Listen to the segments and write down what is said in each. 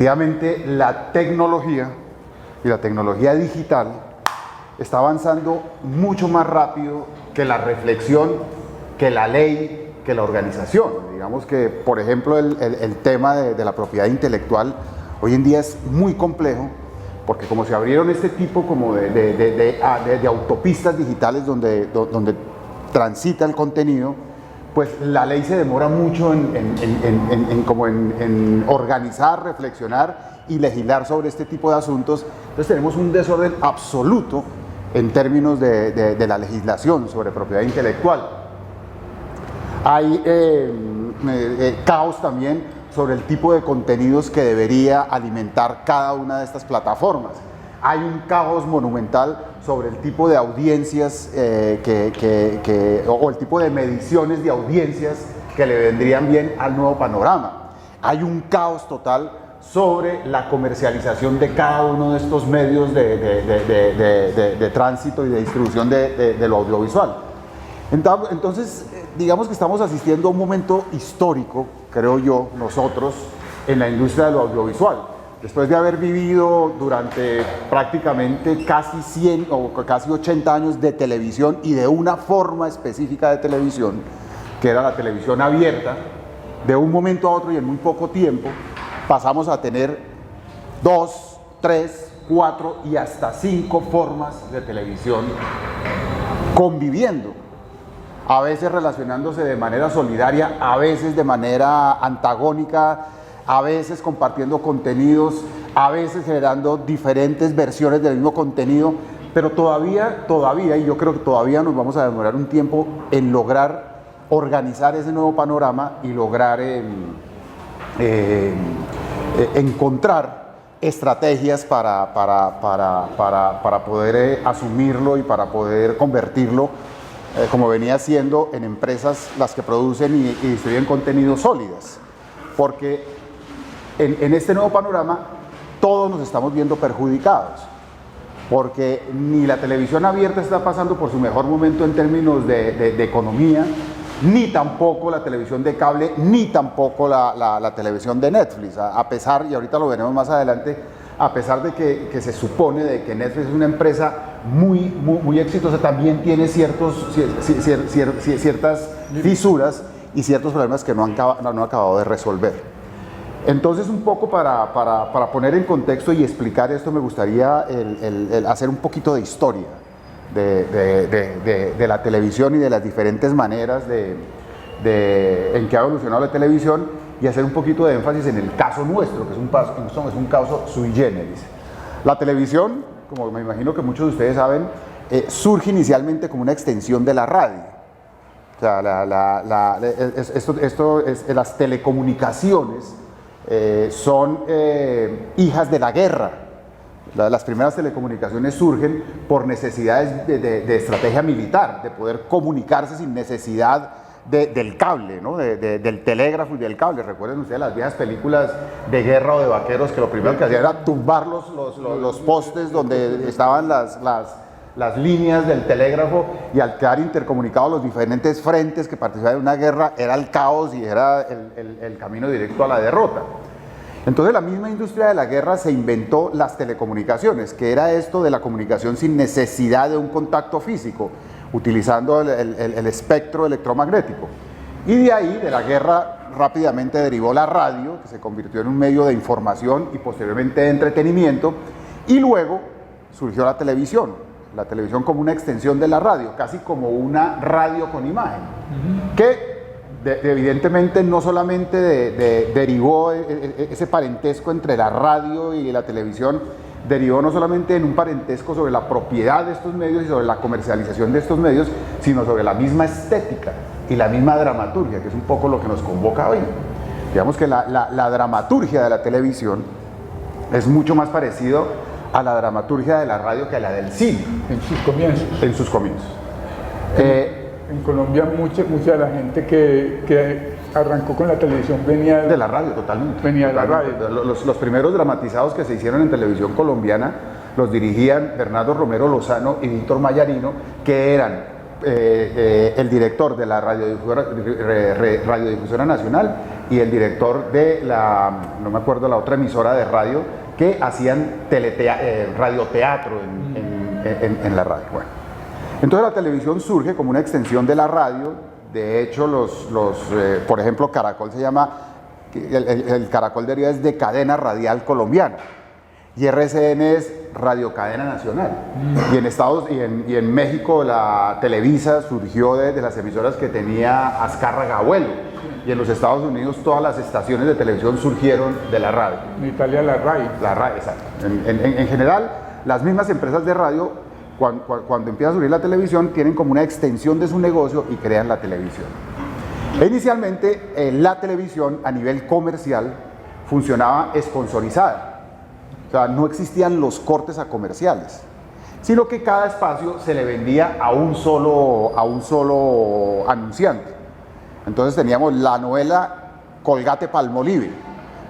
Definitivamente la tecnología y la tecnología digital está avanzando mucho más rápido que la reflexión, que la ley, que la organización. Digamos que, por ejemplo, el tema de la propiedad intelectual hoy en día es muy complejo, porque como se abrieron este tipo como de autopistas digitales donde transita el contenido, pues la ley se demora mucho en organizar, reflexionar y legislar sobre este tipo de asuntos. Entonces tenemos un desorden absoluto en términos de la legislación sobre propiedad intelectual. Hay caos también sobre el tipo de contenidos que debería alimentar cada una de estas plataformas. Hay un caos monumental sobre el tipo de audiencias o el tipo de mediciones de audiencias que le vendrían bien al nuevo panorama. Hay un caos total sobre la comercialización de cada uno de estos medios de tránsito y de distribución de lo audiovisual. Entonces, digamos que estamos asistiendo a un momento histórico, creo yo, nosotros, en la industria de lo audiovisual. Después de haber vivido durante prácticamente casi 100 o casi 80 años de televisión y de una forma específica de televisión, que era la televisión abierta, de un momento a otro y en muy poco tiempo, pasamos a tener 2, 3, 4 y hasta 5 formas de televisión conviviendo. A veces relacionándose de manera solidaria, a veces de manera antagónica, a veces compartiendo contenidos, a veces generando diferentes versiones del mismo contenido, pero todavía, y yo creo que todavía nos vamos a demorar un tiempo en lograr organizar ese nuevo panorama y lograr encontrar estrategias para poder asumirlo y para poder convertirlo, como venía siendo, en empresas las que producen y distribuyen contenidos sólidas. Porque en este nuevo panorama todos nos estamos viendo perjudicados, porque ni la televisión abierta está pasando por su mejor momento en términos de economía, ni tampoco la televisión de cable, ni tampoco la televisión de Netflix, a pesar, y ahorita lo veremos más adelante, a pesar de que se supone de que Netflix es una empresa muy exitosa, también tiene ciertas fisuras y ciertos problemas que no han acabado de resolver. Entonces, un poco para poner en contexto y explicar esto, me gustaría hacer un poquito de historia de la televisión y de las diferentes maneras en que ha evolucionado la televisión, y hacer un poquito de énfasis en el caso nuestro, que es un caso sui generis. La televisión, como me imagino que muchos de ustedes saben, surge inicialmente como una extensión de la radio. O sea, las telecomunicaciones son hijas de la guerra. Las primeras telecomunicaciones surgen por necesidades de estrategia militar, de poder comunicarse sin necesidad del cable, ¿no? del telégrafo y del cable. Recuerden ustedes las viejas películas de guerra o de vaqueros, que lo primero que hacían era tumbar los postes donde estaban las líneas del telégrafo, y al quedar intercomunicados los diferentes frentes que participaban en una guerra, era el caos y era el camino directo a la derrota. Entonces, la misma industria de la guerra se inventó las telecomunicaciones, que era esto de la comunicación sin necesidad de un contacto físico, utilizando el espectro electromagnético. Y de ahí, de la guerra, rápidamente derivó la radio, que se convirtió en un medio de información y posteriormente de entretenimiento, y luego surgió la televisión como una extensión de la radio, casi como una radio con imagen, que evidentemente no solamente derivó ese parentesco entre la radio y la televisión, derivó no solamente en un parentesco sobre la propiedad de estos medios y sobre la comercialización de estos medios, sino sobre la misma estética y la misma dramaturgia, que es un poco lo que nos convoca hoy. Digamos que la dramaturgia de la televisión es mucho más parecido a la dramaturgia de la radio que a la del cine. En sus comienzos. En Colombia mucha de la gente que arrancó con la televisión venía de la radio, totalmente. Venía de la radio. Los primeros dramatizados que se hicieron en televisión colombiana los dirigían Bernardo Romero Lozano y Víctor Mayarino, que eran el director de la Radiodifusora Nacional y el director de no me acuerdo, la otra emisora de radio, que hacían radioteatro en la radio. Bueno, entonces la televisión surge como una extensión de la radio. De hecho, por ejemplo, Caracol se llama, el Caracol deriva es de Cadena Radial Colombiana, y RCN es Radio Cadena Nacional. Y en México la Televisa surgió de las emisoras que tenía Azcárraga Abuelo, y en los Estados Unidos todas las estaciones de televisión surgieron de la radio. En Italia la RAI. La RAI, exacto. En general, las mismas empresas de radio, cuando empieza a surgir la televisión, tienen como una extensión de su negocio y crean la televisión. Inicialmente, la televisión a nivel comercial funcionaba sponsorizada. O sea, no existían los cortes a comerciales, sino que cada espacio se le vendía a un solo anunciante. Entonces teníamos la novela Colgate-Palmolive,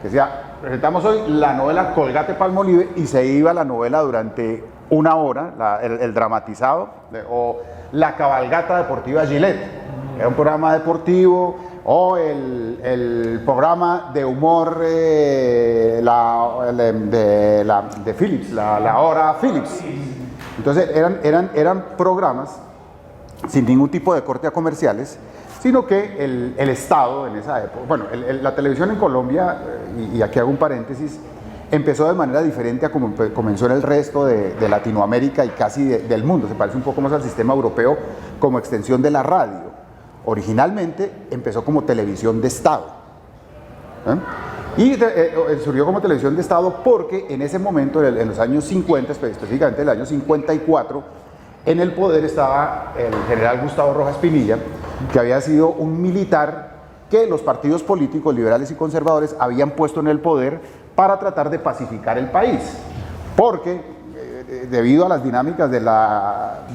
que decía, presentamos hoy la novela Colgate-Palmolive, y se iba la novela durante una hora, el dramatizado, o la cabalgata deportiva Gillette, era un programa deportivo, o el programa de humor de Philips, la hora Philips. Entonces eran programas sin ningún tipo de corte a comerciales, sino que el Estado en esa época, bueno, la televisión en Colombia, y aquí hago un paréntesis, empezó de manera diferente a como comenzó en el resto de Latinoamérica y casi del mundo. Se parece un poco más al sistema europeo como extensión de la radio. Originalmente empezó como televisión de Estado, y surgió como televisión de Estado porque en ese momento, en los años 50, específicamente en el año 54, en el poder estaba el general Gustavo Rojas Pinilla, que había sido un militar que los partidos políticos liberales y conservadores habían puesto en el poder para tratar de pacificar el país, porque debido a las dinámicas de la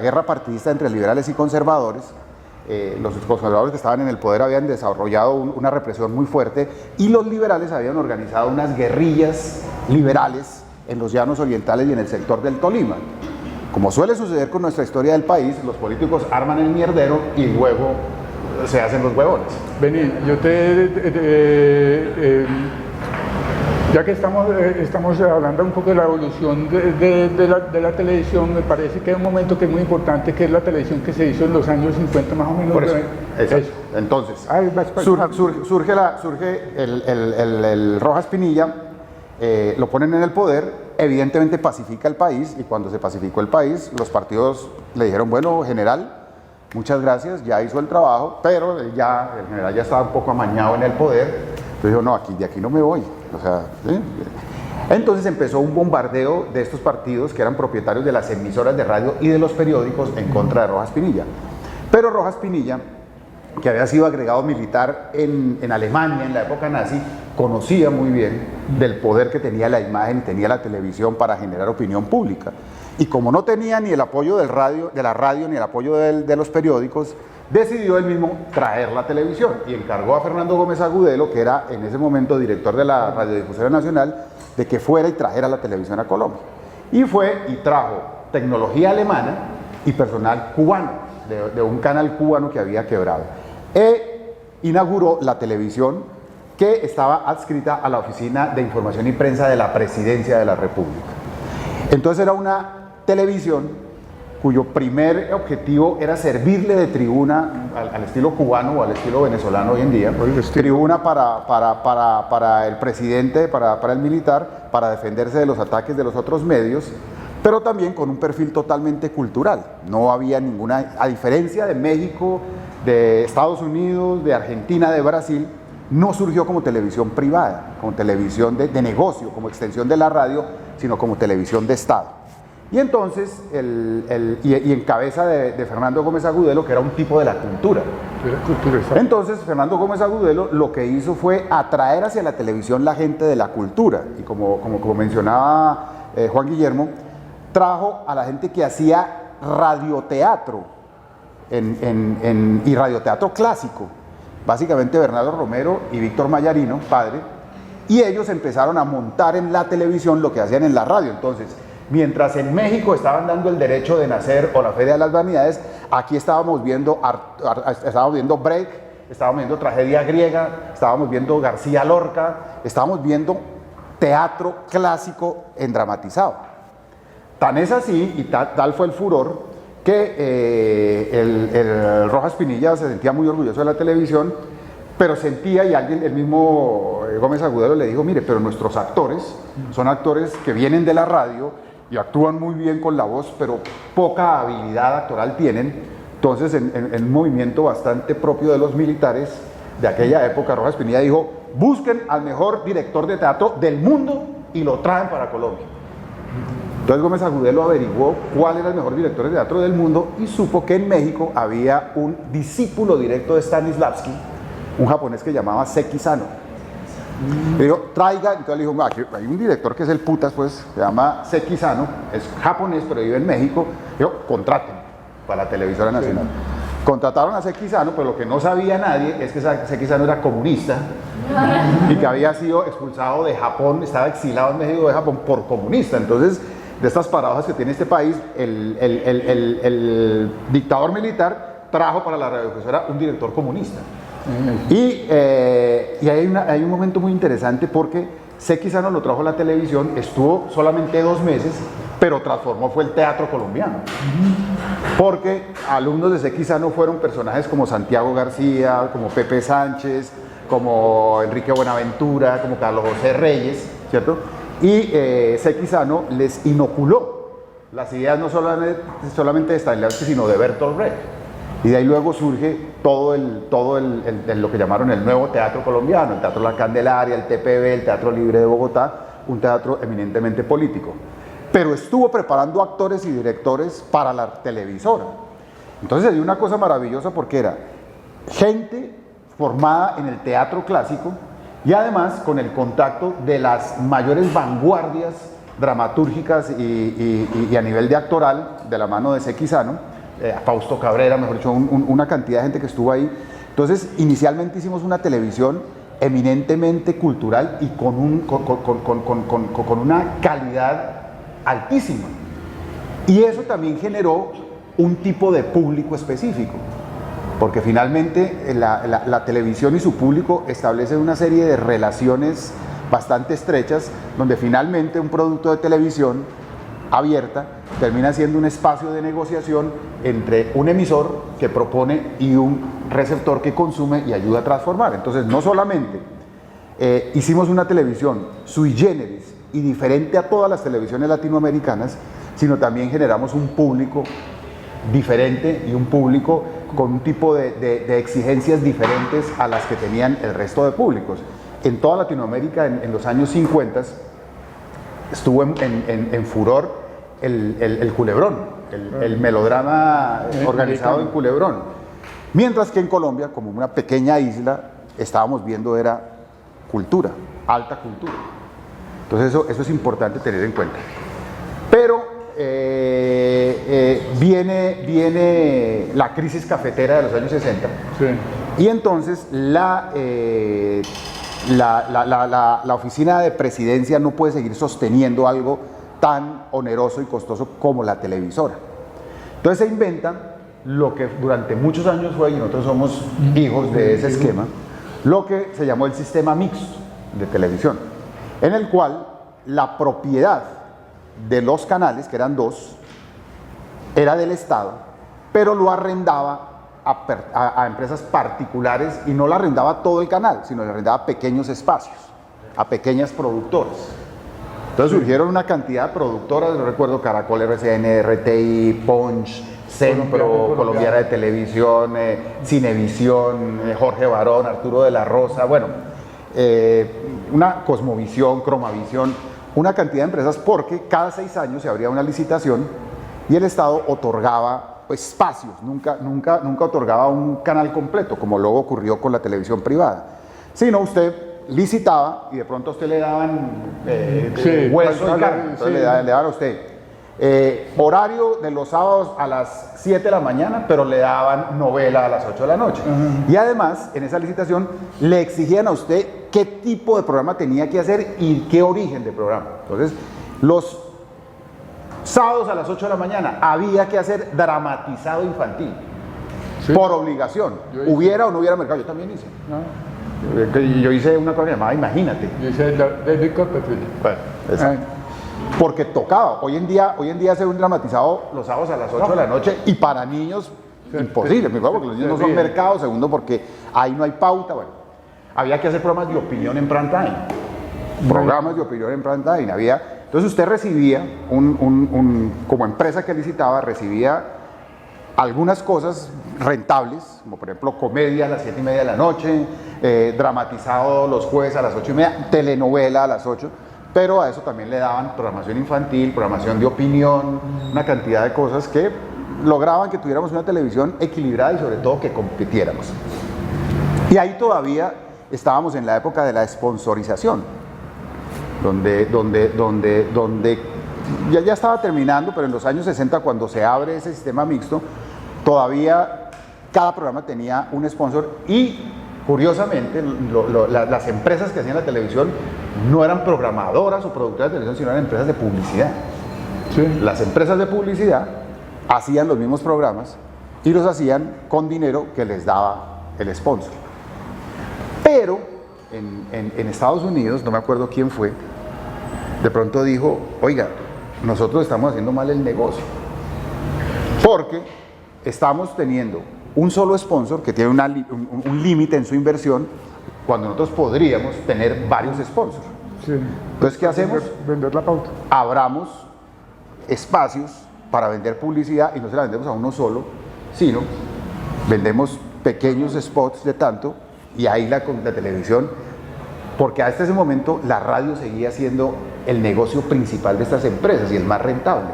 guerra partidista entre liberales y conservadores, los conservadores que estaban en el poder habían desarrollado una represión muy fuerte, y los liberales habían organizado unas guerrillas liberales en los llanos orientales y en el sector del Tolima. Como suele suceder con nuestra historia del país, los políticos arman el mierdero y luego se hacen los huevones. Vení, yo ya que estamos hablando un poco de la evolución de la televisión, me parece que hay un momento que es muy importante, que es la televisión que se hizo en los años 50 más o menos. Por eso. Entonces, surge el Rojas Pinilla, lo ponen en el poder, evidentemente pacifica el país, y cuando se pacificó el país, los partidos le dijeron, bueno, general, muchas gracias, ya hizo el trabajo, pero el general ya estaba un poco amañado en el poder. Entonces dijo, no, de aquí no me voy. O sea, ¿sí? Entonces empezó un bombardeo de estos partidos que eran propietarios de las emisoras de radio y de los periódicos en contra de Rojas Pinilla. Pero Rojas Pinilla, que había sido agregado militar en Alemania en la época nazi, conocía muy bien del poder que tenía la imagen y tenía la televisión para generar opinión pública. Y como no tenía ni el apoyo de la radio ni el apoyo de los periódicos, decidió él mismo traer la televisión y encargó a Fernando Gómez Agudelo, que era en ese momento director de la Radiodifusora Nacional, de que fuera y trajera la televisión a Colombia. Y fue y trajo tecnología alemana y personal cubano, de un canal cubano que había quebrado. Inauguró la televisión, que estaba adscrita a la Oficina de Información y Prensa de la Presidencia de la República. Entonces era una televisión cuyo primer objetivo era servirle de tribuna al estilo cubano o al estilo venezolano hoy en día, tribuna para el presidente, para el militar, para defenderse de los ataques de los otros medios, pero también con un perfil totalmente cultural. No había ninguna, a diferencia de México, de Estados Unidos, de Argentina, de Brasil, no surgió como televisión privada, como televisión de negocio, como extensión de la radio, sino como televisión de Estado. Y entonces, y en cabeza de Fernando Gómez Agudelo, que era un tipo de la cultura. Entonces, Fernando Gómez Agudelo lo que hizo fue atraer hacia la televisión la gente de la cultura. Y como mencionaba Juan Guillermo, trajo a la gente que hacía radioteatro y radioteatro clásico. Básicamente Bernardo Romero y Víctor Mayarino, padre, y ellos empezaron a montar en la televisión lo que hacían en la radio. Entonces, mientras en México estaban dando el derecho de nacer o la Feria de las Vanidades, aquí estábamos viendo Break estábamos viendo tragedia griega, estábamos viendo García Lorca, estábamos viendo teatro clásico dramatizado. Tan es así y tal fue el furor que el Rojas Pinilla se sentía muy orgulloso de la televisión, pero sentía, y alguien, el mismo Gómez Agudelo le dijo, mire, pero nuestros actores son actores que vienen de la radio y actúan muy bien con la voz, pero poca habilidad actoral tienen. Entonces, en un movimiento bastante propio de los militares de aquella época, Rojas Pinilla dijo, busquen al mejor director de teatro del mundo y lo traen para Colombia. Entonces Gómez Agudelo averiguó cuál era el mejor director de teatro del mundo y supo que en México había un discípulo directo de Stanislavski, un japonés que llamaba Seki Sano. Le dijo, traiga, entonces le dijo, aquí hay un director que es el putas, pues, se llama Seki Sano, es japonés pero vive en México, dijo, contraten para la televisora nacional. Sí. Contrataron a Seki Sano, pero lo que no sabía nadie es que Seki Sano era comunista y que había sido expulsado de Japón, estaba exilado en México de Japón por comunista. Entonces, de estas paradojas que tiene este país, el dictador militar trajo para la radiodifusora un director comunista. Y hay un momento muy interesante porque Seki Sano lo trajo a la televisión, estuvo solamente 2 meses, pero fue el teatro colombiano. Porque alumnos de Seki Sano fueron personajes como Santiago García, como Pepe Sánchez, como Enrique Buenaventura, como Carlos José Reyes, ¿cierto? Y Seki Sano les inoculó las ideas no solamente de Stanislavski, sino de Bertolt Brecht. Y de ahí luego surge todo lo que llamaron el nuevo teatro colombiano, el Teatro La Candelaria, el TPB, el Teatro Libre de Bogotá, un teatro eminentemente político. Pero estuvo preparando actores y directores para la televisora. Entonces hay una cosa maravillosa porque era gente formada en el teatro clásico y además con el contacto de las mayores vanguardias dramatúrgicas y a nivel de actoral, de la mano de Seki Sano, Fausto Cabrera, mejor dicho, una cantidad de gente que estuvo ahí. Entonces, inicialmente hicimos una televisión eminentemente cultural y con una calidad altísima. Y eso también generó un tipo de público específico, porque finalmente la televisión y su público establecen una serie de relaciones bastante estrechas, donde finalmente un producto de televisión abierta termina siendo un espacio de negociación entre un emisor que propone y un receptor que consume y ayuda a transformar. Entonces, no solamente hicimos una televisión sui generis y diferente a todas las televisiones latinoamericanas, sino también generamos un público diferente y un público con un tipo de exigencias diferentes a las que tenían el resto de públicos. En toda Latinoamérica, en los años 50, estuvo en furor el Culebrón, el melodrama organizado en Culebrón. Mientras que en Colombia, como una pequeña isla, estábamos viendo era cultura, alta cultura. Entonces eso es importante tener en cuenta. Pero viene la crisis cafetera de los años 60, sí. Y entonces la oficina de presidencia no puede seguir sosteniendo algo tan oneroso y costoso como la televisora. Entonces se inventan lo que durante muchos años fue, y nosotros somos hijos de ese esquema, lo que se llamó el sistema mixto de televisión, en el cual la propiedad de los canales, que eran 2, era del Estado, pero lo arrendaba a empresas particulares, y no le arrendaba todo el canal, sino le arrendaba pequeños espacios, a pequeñas productoras. Entonces surgieron una cantidad de productoras, yo recuerdo Caracol, RCN, RTI, Punch, Centro, Colombiana de Televisión, Cinevisión, Jorge Barón, Arturo de la Rosa, bueno, una Cosmovisión, Cromavisión, una cantidad de empresas, porque cada 6 años se abría una licitación y el Estado otorgaba espacios, nunca otorgaba un canal completo, como luego ocurrió con la televisión privada, sino usted licitaba y de pronto a usted le daban hueso y carne, entonces le daban a usted horario de los sábados a las 7 de la mañana, pero le daban novela a las 8 de la noche. Y además, en esa licitación le exigían a usted qué tipo de programa tenía que hacer y qué origen de programa. Entonces, los sábados a las 8 de la mañana había que hacer dramatizado infantil. Sí. por obligación. Hubiera o no hubiera mercado, yo también hice. Yo hice una cosa llamada Imagínate. Yo hice David Copperfield. Bueno, exacto. Porque tocaba. Hoy en día hacer un dramatizado los sábados a las 8 de la noche y para niños imposible. Primero porque los niños no son mercados, segundo porque ahí no hay pauta. Bueno, había que hacer programas de opinión en prime time. Programas de opinión en prime time. Entonces usted recibía, como empresa que licitaba, recibía algunas cosas rentables, como por ejemplo comedia a las 7:30 de la noche, dramatizado los jueves a las 8:30, telenovela a las 8, pero a eso también le daban programación infantil, programación de opinión, una cantidad de cosas que lograban que tuviéramos una televisión equilibrada y sobre todo que compitiéramos. Y ahí todavía estábamos en la época de la sponsorización, donde ya estaba terminando, pero en los años 60 cuando se abre ese sistema mixto, todavía cada programa tenía un sponsor y curiosamente las empresas que hacían la televisión no eran programadoras o productoras de televisión, sino eran empresas de publicidad. Sí. Las empresas de publicidad hacían los mismos programas y los hacían con dinero que les daba el sponsor. Pero en Estados Unidos, no me acuerdo quién fue, de pronto dijo, oiga, nosotros estamos haciendo mal el negocio, porque estamos teniendo un solo sponsor que tiene un límite en su inversión, cuando nosotros podríamos tener varios sponsors. Sí. Entonces, ¿qué hacemos? Vender la pauta. Abramos espacios para vender publicidad y no se la vendemos a uno solo, sino vendemos pequeños spots de tanto y ahí la televisión, porque hasta ese momento la radio seguía siendo el negocio principal de estas empresas y el más rentable.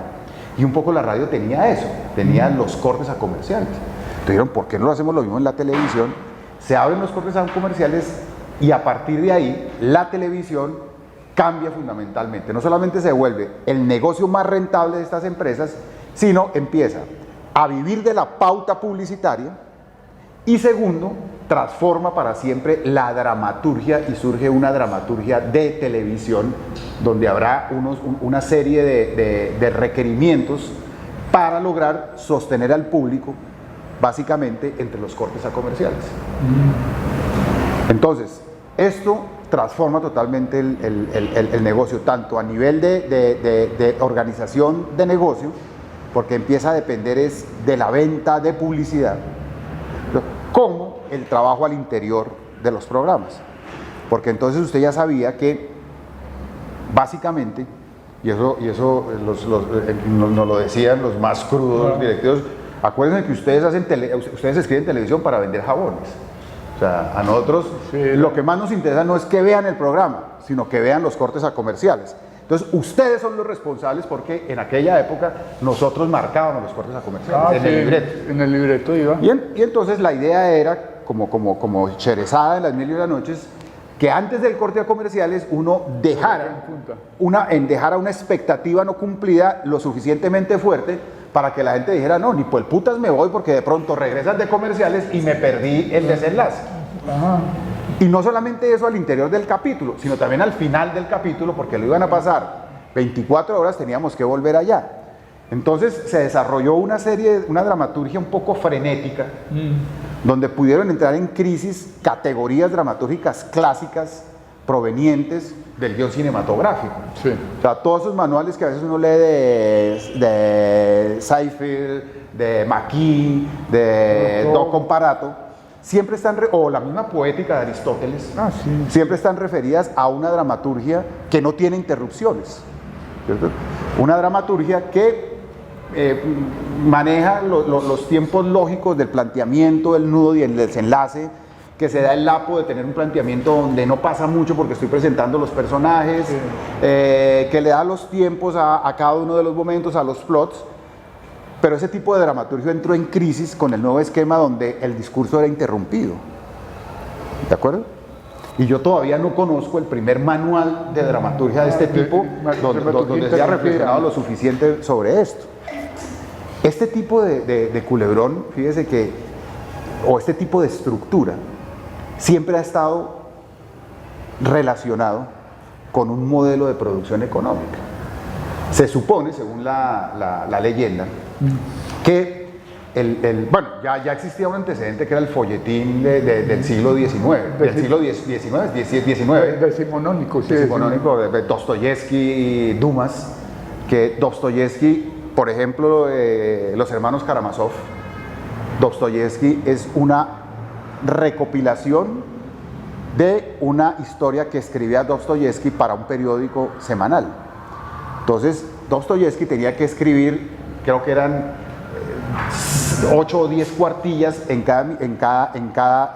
Y un poco la radio tenía eso, tenía los cortes a comerciales. Entonces dijeron, ¿por qué no lo hacemos lo mismo en la televisión? Se abren los cortes a comerciales y a partir de ahí la televisión cambia fundamentalmente. No solamente se vuelve el negocio más rentable de estas empresas, sino empieza a vivir de la pauta publicitaria y segundo, transforma para siempre la dramaturgia y surge una dramaturgia de televisión donde habrá una serie de requerimientos para lograr sostener al público básicamente entre los cortes a comerciales. Entonces, esto transforma totalmente el negocio, tanto a nivel de organización de negocio, porque empieza a depender de la venta de publicidad, como el trabajo al interior de los programas. Porque entonces usted ya sabía que básicamente, y eso nos lo decían los más crudos directivos, acuérdense que ustedes escriben televisión para vender jabones. O sea, a nosotros lo que más nos interesa no es que vean el programa, sino que vean los cortes a comerciales. Entonces, ustedes son los responsables porque en aquella época nosotros marcábamos los cortes a comerciales el libreto. En el libreto iba. Y entonces la idea era, como Cherezada en Las Mil y Una Noches, que antes del corte a comerciales uno dejara una expectativa no cumplida lo suficientemente fuerte para que la gente dijera, no, ni por el putas me voy porque de pronto regresan de comerciales y me perdí el desenlace. Ajá. Y no solamente eso al interior del capítulo, sino también al final del capítulo, porque lo iban a pasar 24 horas, teníamos que volver allá. Entonces se desarrolló una dramaturgia un poco frenética, donde pudieron entrar en crisis categorías dramatúrgicas clásicas provenientes del guión cinematográfico. Sí. O sea, todos esos manuales que a veces uno lee de Seyfried, de McKee, de Doc Comparato, siempre están, o la misma poética de Aristóteles, siempre están referidas a una dramaturgia que no tiene interrupciones, ¿cierto? Una dramaturgia que maneja los tiempos lógicos del planteamiento, del nudo y el desenlace, que se da el lapo de tener un planteamiento donde no pasa mucho porque estoy presentando los personajes, que le da los tiempos a cada uno de los momentos, a los plots. Pero ese tipo de dramaturgia entró en crisis con el nuevo esquema donde el discurso era interrumpido. ¿De acuerdo? Y yo todavía no conozco el primer manual de dramaturgia de este tipo donde se haya reflexionado lo suficiente sobre esto. Este tipo de culebrón, fíjese que, o este tipo de estructura, siempre ha estado relacionado con un modelo de producción económica. Se supone, según la leyenda, que bueno, ya existía un antecedente que era el folletín del siglo XIX, del siglo XIX, decimonónico, sí. Decimonónico de Dostoyevsky y Dumas, que Dostoyevsky, por ejemplo, los hermanos Karamazov, Dostoyevsky es una recopilación de una historia que escribía Dostoyevsky para un periódico semanal. Entonces, Dostoyevsky tenía que escribir, creo que eran 8 o 10 cuartillas en cada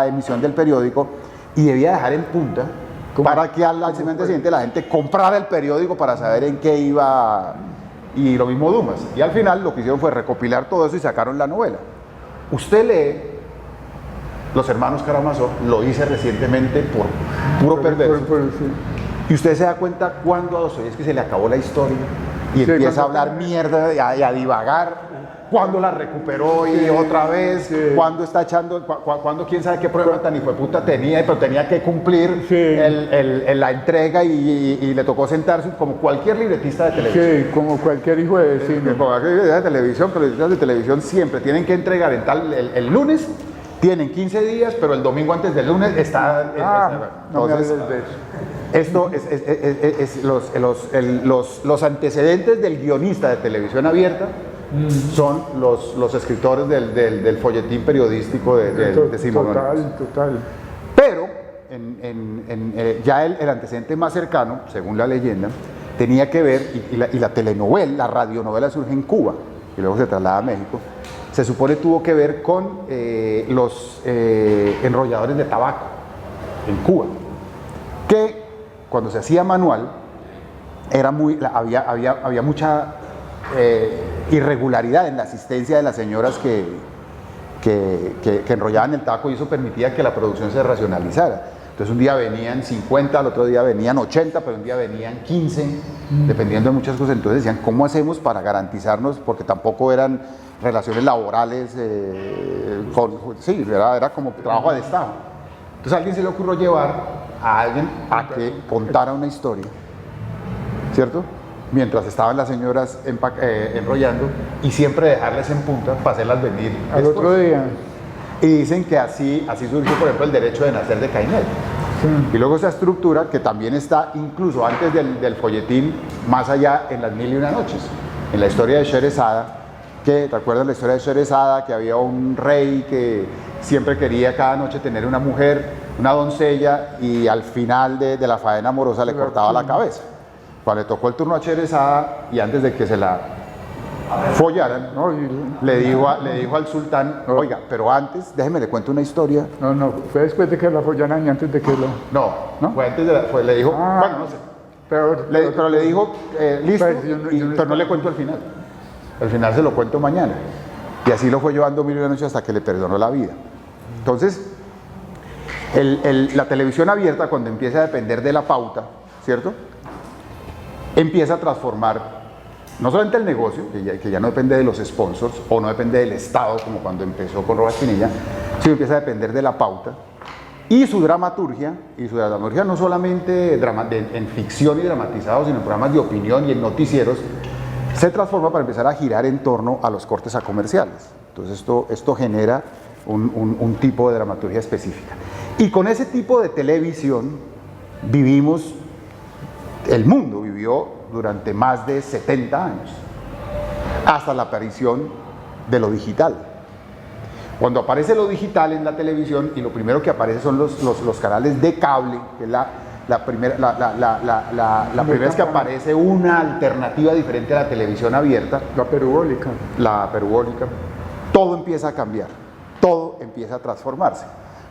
emisión del periódico, y debía dejar en punta para que al semana siguiente la gente comprara el periódico para saber en qué iba, y lo mismo Dumas. Y al final lo que hicieron fue recopilar todo eso y sacaron la novela. Usted lee Los hermanos Karamazov, lo hice recientemente por puro perverso, y usted se da cuenta cuando a Dostoyevsky se le acabó la historia y empieza a hablar mierda y a divagar, cuando la recuperó y otra vez, cuando está echando, cuando quién sabe qué problema tan hijo de puta tenía, pero tenía que cumplir la entrega y le tocó sentarse como cualquier libretista de televisión. Sí, como cualquier hijo de vecino. Como cualquier libretista de televisión, pero los libretistas de televisión siempre tienen que entregar el lunes, tienen 15 días, pero el domingo antes del lunes está... Entonces, esto es los antecedentes del guionista de televisión abierta son los escritores del folletín periodístico de Simón. Total. Pero ya el antecedente más cercano, según la leyenda, tenía que ver, y la telenovela, la radionovela surge en Cuba y luego se traslada a México, se supone tuvo que ver con los enrolladores de tabaco en Cuba, que cuando se hacía manual había mucha irregularidad en la asistencia de las señoras que enrollaban el tabaco, y eso permitía que la producción se racionalizara. Entonces un día venían 50, al otro día venían 80, pero un día venían 15, dependiendo de muchas cosas. Entonces decían, ¿cómo hacemos para garantizarnos? Porque tampoco eran relaciones laborales, era como trabajo a destajo. Entonces a alguien se le ocurrió llevar a alguien a que contara una historia, ¿cierto? Mientras estaban las señoras enrollando, y siempre dejarles en punta para hacerlas venir al otro día. Y dicen que así surgió, por ejemplo, el derecho de nacer de Cainel. Y luego esa estructura que también está incluso antes del folletín, más allá en Las Mil y Una Noches, en la historia de Sherezada, que, ¿te acuerdas la historia de Sherezada? Que había un rey que siempre quería cada noche tener una mujer, una doncella, y al final de la faena amorosa le cortaba la cabeza. Cuando le tocó el turno a Sherezada, y antes de que se la follaran, le dijo al sultán, oiga, pero antes, déjeme le cuento una historia. No, fue después de que la follaran y antes de que lo... No, fue antes le dijo, bueno, no sé. Pero le dijo, listo, pero no le cuento el final. El final se lo cuento mañana. Y así lo fue llevando Mil y Una Noches hasta que le perdonó la vida. Entonces, la televisión abierta, cuando empieza a depender de la pauta, ¿cierto?, empieza a transformar no solamente el negocio, que ya no depende de los sponsors o no depende del Estado como cuando empezó con Rojas Pinilla, sino empieza a depender de la pauta y su dramaturgia no solamente en ficción y dramatizado, sino en programas de opinión y en noticieros, se transforma para empezar a girar en torno a los cortes a comerciales. Entonces esto genera un tipo de dramaturgia específica. Y con ese tipo de televisión el mundo vivió durante más de 70 años, hasta la aparición de lo digital. Cuando aparece lo digital en la televisión, y lo primero que aparece son los canales de cable, que es la primera vez que aparece una alternativa diferente a la televisión abierta, la perubólica, todo empieza a cambiar, todo empieza a transformarse.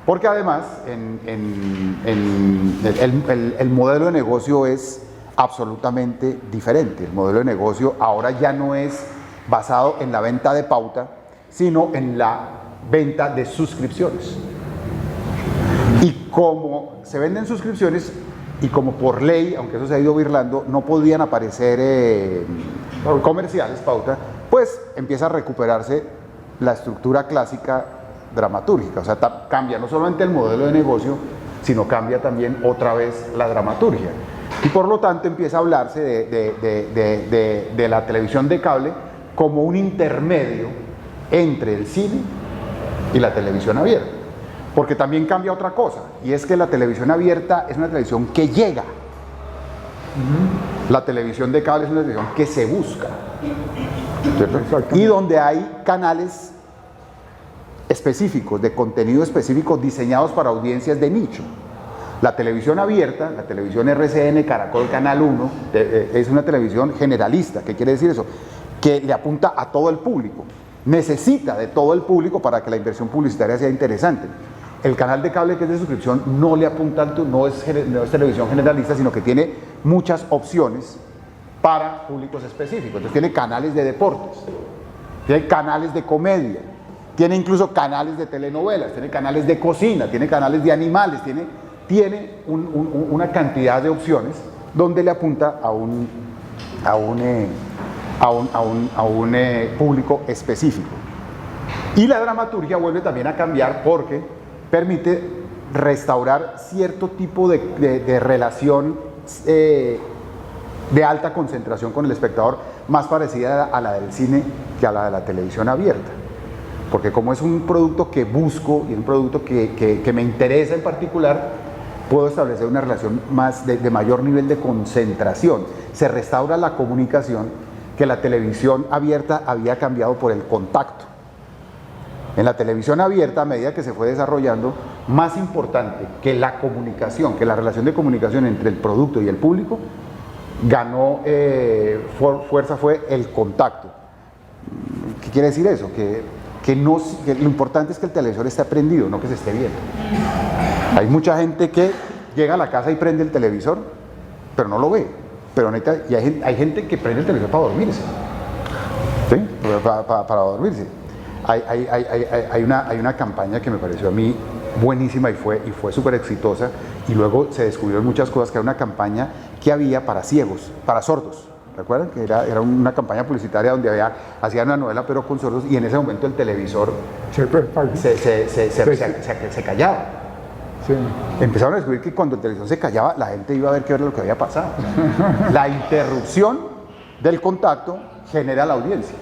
Porque además el modelo de negocio es absolutamente diferente. El modelo de negocio ahora ya no es basado en la venta de pauta, sino en la venta de suscripciones. Y como se venden suscripciones, y como por ley, aunque eso se ha ido virlando, no podían aparecer comerciales, pauta, pues empieza a recuperarse la estructura clásica dramatúrgica. O sea, cambia no solamente el modelo de negocio, sino cambia también otra vez la dramaturgia. Y por lo tanto empieza a hablarse de la televisión de cable como un intermedio entre el cine y la televisión abierta. Porque también cambia otra cosa, y es que la televisión abierta es una televisión que llega. La televisión de cable es una televisión que se busca, ¿cierto? Y donde hay canales específicos, de contenido específico, diseñados para audiencias de nicho. La televisión abierta, la televisión RCN, Caracol, Canal 1, es una televisión generalista. ¿Qué quiere decir eso? Que le apunta a todo el público. Necesita de todo el público para que la inversión publicitaria sea interesante. El canal de cable, que es de suscripción, no le apunta alto, no es televisión generalista, sino que tiene muchas opciones para públicos específicos. Entonces tiene canales de deportes, tiene canales de comedia, tiene incluso canales de telenovelas, tiene canales de cocina, tiene canales de animales, tiene una cantidad de opciones donde le apunta a un público específico. Y la dramaturgia vuelve también a cambiar porque permite restaurar cierto tipo de relación de alta concentración con el espectador, más parecida a la del cine que a la de la televisión abierta. Porque como es un producto que busco y es un producto que me interesa en particular, puedo establecer una relación de mayor nivel de concentración. Se restaura la comunicación que la televisión abierta había cambiado por el contacto. En la televisión abierta, a medida que se fue desarrollando, más importante que la comunicación, que la relación de comunicación entre el producto y el público, ganó fuerza fue el contacto. ¿Qué quiere decir eso? Que lo importante es que el televisor esté prendido, no que se esté viendo. Hay mucha gente que llega a la casa y prende el televisor, pero no lo ve. Y hay gente que prende el televisor para dormirse. ¿Sí? Para dormirse. Hay una campaña que me pareció a mí buenísima y fue súper exitosa, y luego se descubrieron muchas cosas, que era una campaña que había para ciegos, para sordos. ¿Recuerdan? Que era una campaña publicitaria donde hacían una novela pero con sordos, y en ese momento el televisor se callaba. Sí. Empezaron a descubrir que cuando el televisor se callaba, la gente iba a ver qué era lo que había pasado. La interrupción del contacto genera la audiencia.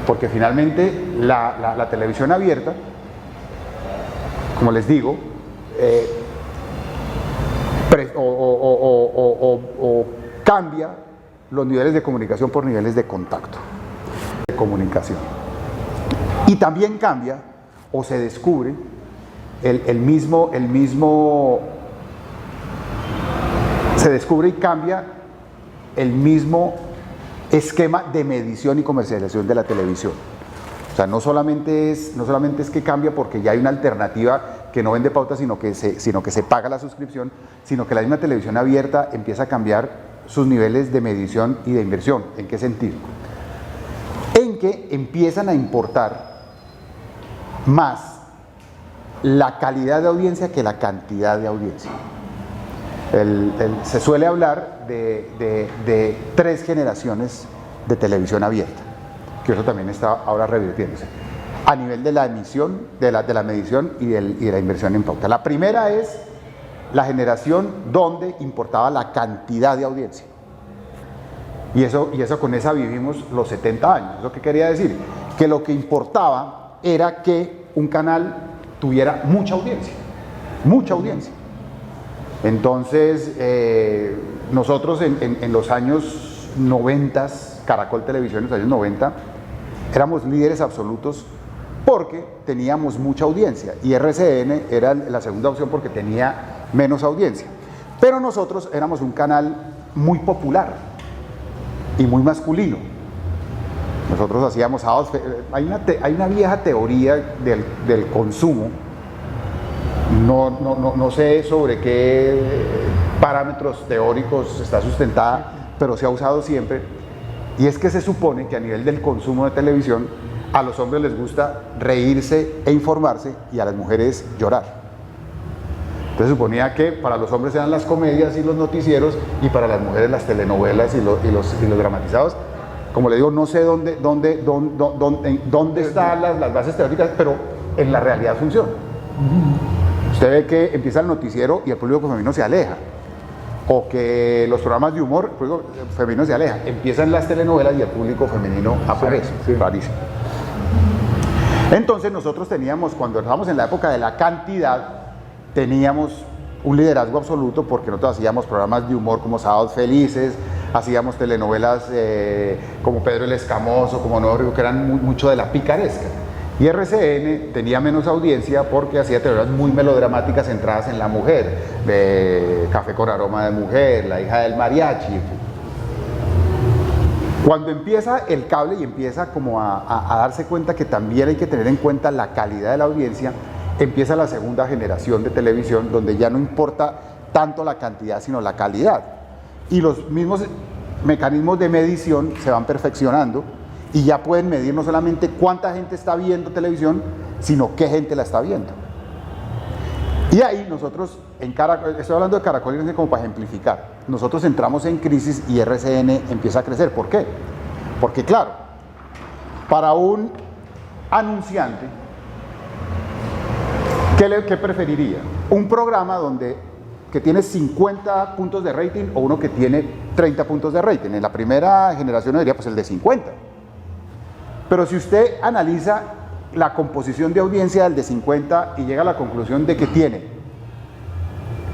Porque finalmente la televisión abierta, como les digo, cambia los niveles de comunicación por niveles de contacto, de comunicación. Y también cambia o se descubre se descubre y cambia el mismo esquema de medición y comercialización de la televisión. O sea, no solamente es que cambia porque ya hay una alternativa que no vende pauta, sino que se paga la suscripción, sino que la misma televisión abierta empieza a cambiar sus niveles de medición y de inversión. ¿En qué sentido? En que empiezan a importar más la calidad de audiencia que la cantidad de audiencia. Se suele hablar de 3 generaciones de televisión abierta, que eso también está ahora revirtiéndose a nivel de la emisión, de la medición y de la inversión en pauta. La primera es la generación donde importaba la cantidad de audiencia, y eso con esa vivimos los 70 años. ¿Eso qué quería decir? Que lo que importaba era que un canal tuviera mucha audiencia. Entonces, nosotros en los años 90, Caracol Televisión en los años 90, éramos líderes absolutos porque teníamos mucha audiencia, y RCN era la segunda opción porque tenía menos audiencia. Pero nosotros éramos un canal muy popular y muy masculino. Nosotros hacíamos sábados. Hay una vieja teoría del consumo. No sé sobre qué parámetros teóricos está sustentada, pero se ha usado siempre, y es que se supone que a nivel del consumo de televisión, a los hombres les gusta reírse e informarse, y a las mujeres llorar. Entonces suponía que para los hombres eran las comedias y los noticieros, y para las mujeres las telenovelas y los dramatizados. Como le digo, no sé dónde están las bases teóricas, pero en la realidad funciona. Usted ve que empieza el noticiero y el público femenino se aleja, o que los programas de humor, el público femenino se aleja. Empiezan las telenovelas y el público femenino aparece. Sí. Rarísimo. Entonces nosotros teníamos, cuando estábamos en la época de la cantidad, teníamos un liderazgo absoluto porque nosotros hacíamos programas de humor como Sábados Felices, hacíamos telenovelas como Pedro el Escamoso, como Nuevo Río, que eran mucho de la picaresca. Y RCN tenía menos audiencia porque hacía telenovelas muy melodramáticas centradas en la mujer, de Café con aroma de mujer, La hija del mariachi. Cuando empieza el cable y empieza como a darse cuenta que también hay que tener en cuenta la calidad de la audiencia, empieza la segunda generación de televisión donde ya no importa tanto la cantidad sino la calidad. Y los mismos mecanismos de medición se van perfeccionando y ya pueden medir no solamente cuánta gente está viendo televisión, sino qué gente la está viendo. Y ahí nosotros, estoy hablando de Caracol y RCN como para ejemplificar, nosotros entramos en crisis y RCN empieza a crecer. ¿Por qué? Porque claro, para un anunciante, ¿qué preferiría? ¿Un programa que tiene 50 puntos de rating o uno que tiene 30 puntos de rating? En la primera generación yo diría pues el de 50. Pero si usted analiza la composición de audiencia del de 50 y llega a la conclusión de que tiene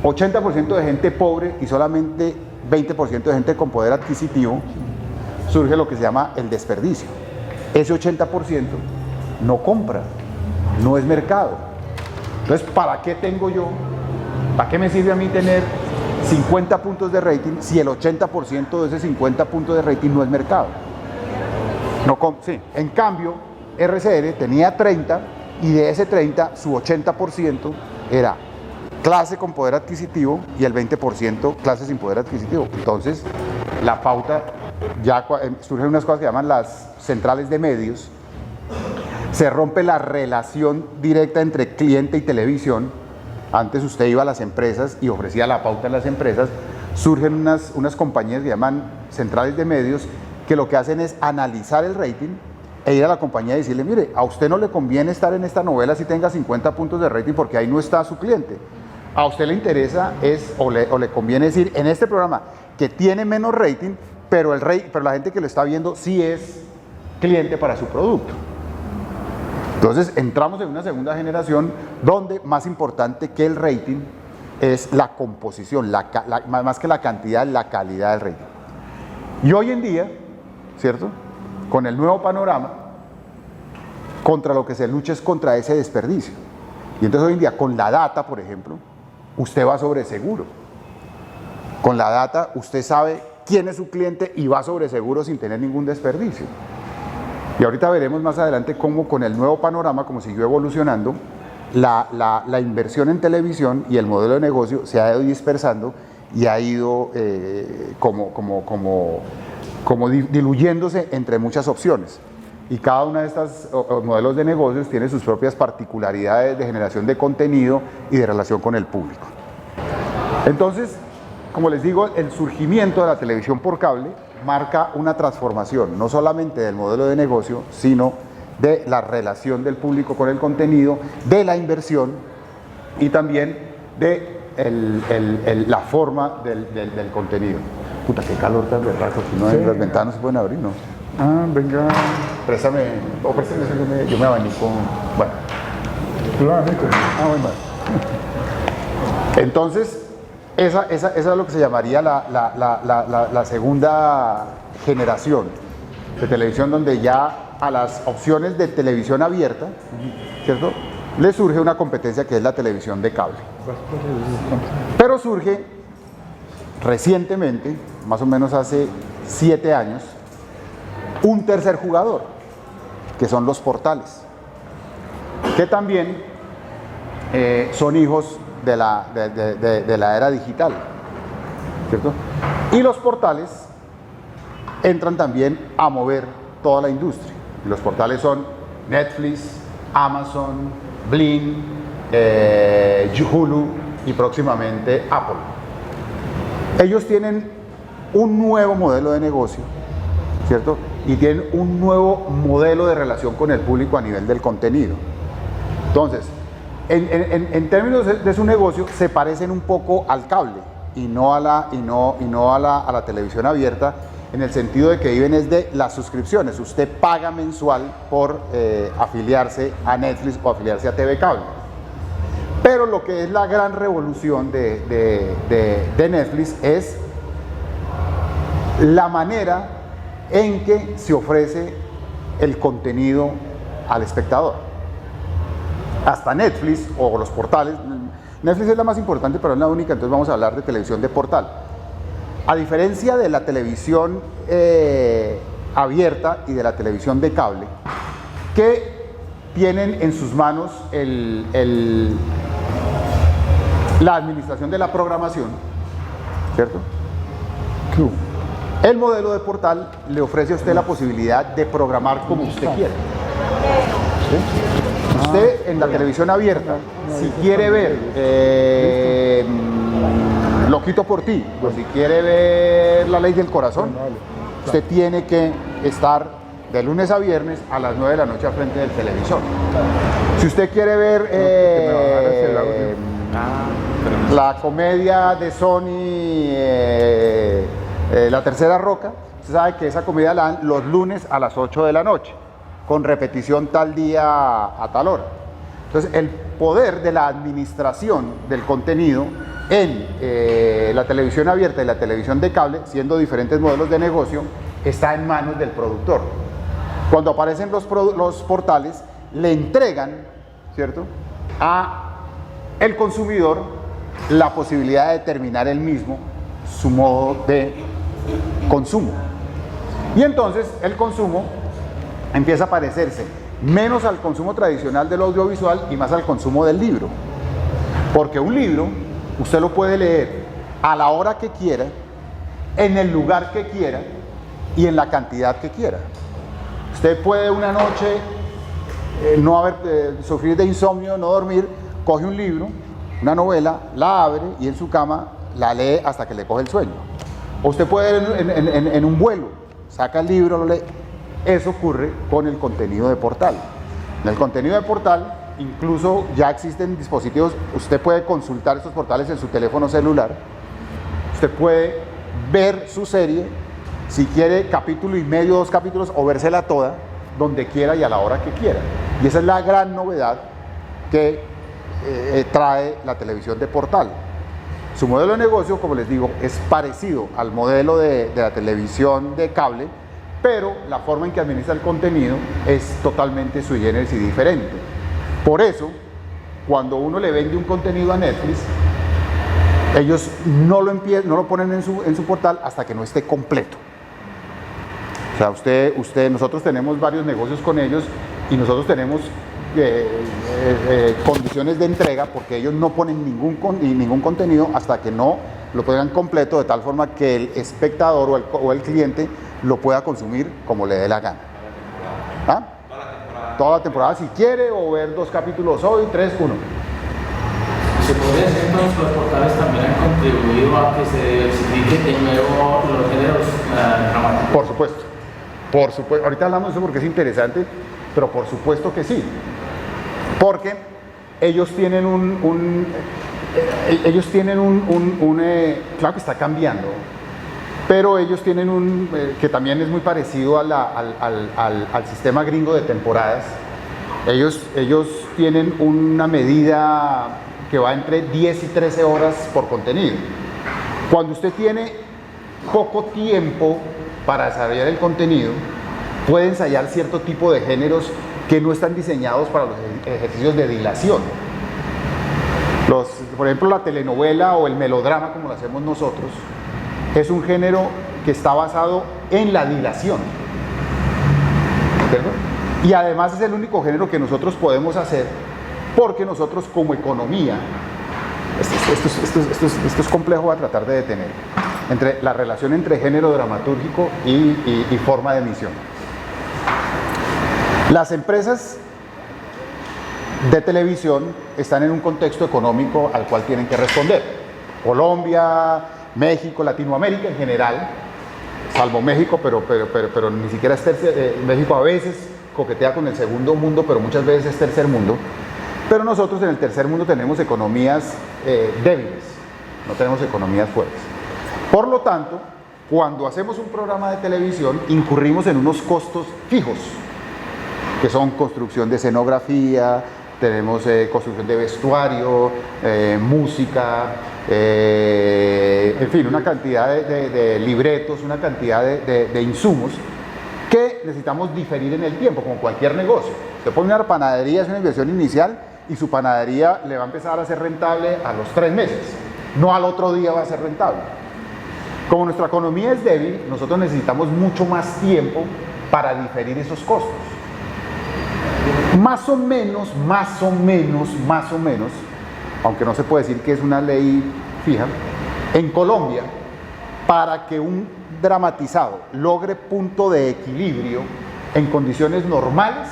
80% de gente pobre y solamente 20% de gente con poder adquisitivo, surge lo que se llama el desperdicio. Ese 80% no compra, no es mercado. Entonces, ¿para qué tengo yo? ¿Para qué me sirve a mí tener 50 puntos de rating si el 80% de esos 50 puntos de rating no es mercado? Sí. En cambio, RCN tenía 30 y de ese 30, su 80% era clase con poder adquisitivo y el 20% clase sin poder adquisitivo. Entonces, la pauta, ya surgen unas cosas que llaman las centrales de medios, se rompe la relación directa entre cliente y televisión. Antes usted iba a las empresas y ofrecía la pauta en las empresas, surgen unas compañías que llaman centrales de medios que lo que hacen es analizar el rating e ir a la compañía y decirle, mire, a usted no le conviene estar en esta novela si tenga 50 puntos de rating porque ahí no está su cliente. A usted le interesa o le conviene decir, en este programa que tiene menos rating, pero la gente que lo está viendo sí es cliente para su producto. Entonces entramos en una segunda generación donde más importante que el rating es la composición, más que la cantidad, la calidad del rating. Y hoy en día, ¿cierto? Con el nuevo panorama, contra lo que se lucha es contra ese desperdicio. Y entonces hoy en día, con la data, por ejemplo, usted va sobre seguro. Con la data, usted sabe quién es su cliente y va sobre seguro sin tener ningún desperdicio. Y ahorita veremos más adelante cómo con el nuevo panorama, como siguió evolucionando, la inversión en televisión y el modelo de negocio se ha ido dispersando y ha ido como diluyéndose entre muchas opciones. Y cada una de estas modelos de negocios tiene sus propias particularidades de generación de contenido y de relación con el público. Entonces, como les digo, el surgimiento de la televisión por cable marca una transformación, no solamente del modelo de negocio, sino de la relación del público con el contenido, de la inversión y también de la forma del contenido. Puta, qué calor tan berraco, aquí no hay, sí, las ventanas no se pueden abrir, ¿no? Ah, venga. Préstame eso, yo me abanico. Bueno. ¿Tú lo abanicas? Ah, bueno. Entonces, esa es lo que se llamaría la segunda generación de televisión, donde ya a las opciones de televisión abierta, ¿cierto?, le surge una competencia que es la televisión de cable. Pero surge recientemente, más o menos hace 7 años, un tercer jugador, que son los portales, que también son hijos de la era digital, ¿cierto? Y los portales entran también a mover toda la industria. Y los portales son Netflix, Amazon, Blim, Hulu y próximamente Apple. Ellos tienen un nuevo modelo de negocio, ¿cierto? Y tienen un nuevo modelo de relación con el público a nivel del contenido. Entonces, en términos de su negocio, se parecen un poco al cable y no a la televisión abierta, en el sentido de que viven es de las suscripciones. Usted paga mensual por afiliarse a Netflix o afiliarse a TV Cable. Pero lo que es la gran revolución de Netflix es la manera en que se ofrece el contenido al espectador. Hasta Netflix o los portales, Netflix es la más importante pero es la única, entonces vamos a hablar de televisión de portal. A diferencia de la televisión abierta y de la televisión de cable, que tienen en sus manos la administración de la programación, ¿cierto? El modelo de portal le ofrece a usted la posibilidad de programar como usted quiera. ¿Sí? Usted en la televisión abierta, si quiere ver Loquito por ti, o si quiere ver La Ley del Corazón, usted tiene que estar de lunes a viernes a las 9 de la noche al frente del televisor. Si usted quiere ver la comedia de Sony, La Tercera Roca, usted sabe que esa comedia la dan los lunes a las 8 de la noche, con repetición tal día a tal hora. Entonces, el poder de la administración del contenido en la televisión abierta y la televisión de cable, siendo diferentes modelos de negocio, está en manos del productor. Cuando aparecen los portales, le entregan, ¿cierto?, a el consumidor la posibilidad de determinar él mismo su modo de consumo. Y entonces el consumo empieza a parecerse menos al consumo tradicional del audiovisual y más al consumo del libro. Porque un libro usted lo puede leer a la hora que quiera, en el lugar que quiera y en la cantidad que quiera. Usted puede una noche sufrir de insomnio, no dormir, coge un libro, una novela, la abre y en su cama la lee hasta que le coge el sueño. O usted puede en un vuelo, saca el libro, lo lee. Eso ocurre con el contenido de portal. En el contenido de portal, incluso ya existen dispositivos, usted puede consultar estos portales en su teléfono celular, usted puede ver su serie, si quiere capítulo y medio, 2 capítulos, o vérsela toda, donde quiera y a la hora que quiera. Y esa es la gran novedad que trae la televisión de portal. Su modelo de negocio, como les digo, es parecido al modelo de la televisión de cable, pero la forma en que administra el contenido es totalmente sui generis y diferente. Por eso, cuando uno le vende un contenido a Netflix, ellos no lo ponen en su portal hasta que no esté completo. O sea, nosotros tenemos varios negocios con ellos y nosotros tenemos condiciones de entrega porque ellos no ponen ningún contenido hasta que no lo pongan completo, de tal forma que el espectador o el cliente lo pueda consumir como le dé la gana. ¿Ah? Toda la temporada si quiere, o ver 2 capítulos hoy, 3, 1. ¿Se podría decir entonces que los portales también han contribuido a que se diversifiquen de nuevo los géneros dramáticos? Por supuesto. Por supuesto. Ahorita hablamos de eso porque es interesante, pero por supuesto que sí. Porque ellos tienen claro que está cambiando, pero ellos tienen que también es muy parecido al sistema gringo de temporadas. Ellos tienen una medida que va entre 10 y 13 horas por contenido. Cuando usted tiene poco tiempo para desarrollar el contenido, puede ensayar cierto tipo de géneros que no están diseñados para los ejercicios de dilación. Por ejemplo, la telenovela o el melodrama, como lo hacemos nosotros, es un género que está basado en la dilación. ¿Entiendes? Y además es el único género que nosotros podemos hacer porque nosotros como economía, esto es complejo, voy a tratar de detener, entre la relación entre género dramatúrgico y forma de emisión. Las empresas de televisión están en un contexto económico al cual tienen que responder. Colombia, México, Latinoamérica en general, salvo México, pero ni siquiera es México a veces coquetea con el segundo mundo, pero muchas veces es tercer mundo. Pero nosotros en el tercer mundo tenemos economías débiles, no tenemos economías fuertes. Por lo tanto, cuando hacemos un programa de televisión incurrimos en unos costos fijos, que son construcción de escenografía, tenemos construcción de vestuario, música, en fin, una cantidad de libretos, una cantidad de insumos que necesitamos diferir en el tiempo, como cualquier negocio. Usted pone una panadería, es una inversión inicial, y su panadería le va a empezar a ser rentable a los 3 meses, no al otro día va a ser rentable. Como nuestra economía es débil, nosotros necesitamos mucho más tiempo para diferir esos costos. Más o menos, aunque no se puede decir que es una ley fija, en Colombia, para que un dramatizado logre punto de equilibrio en condiciones normales,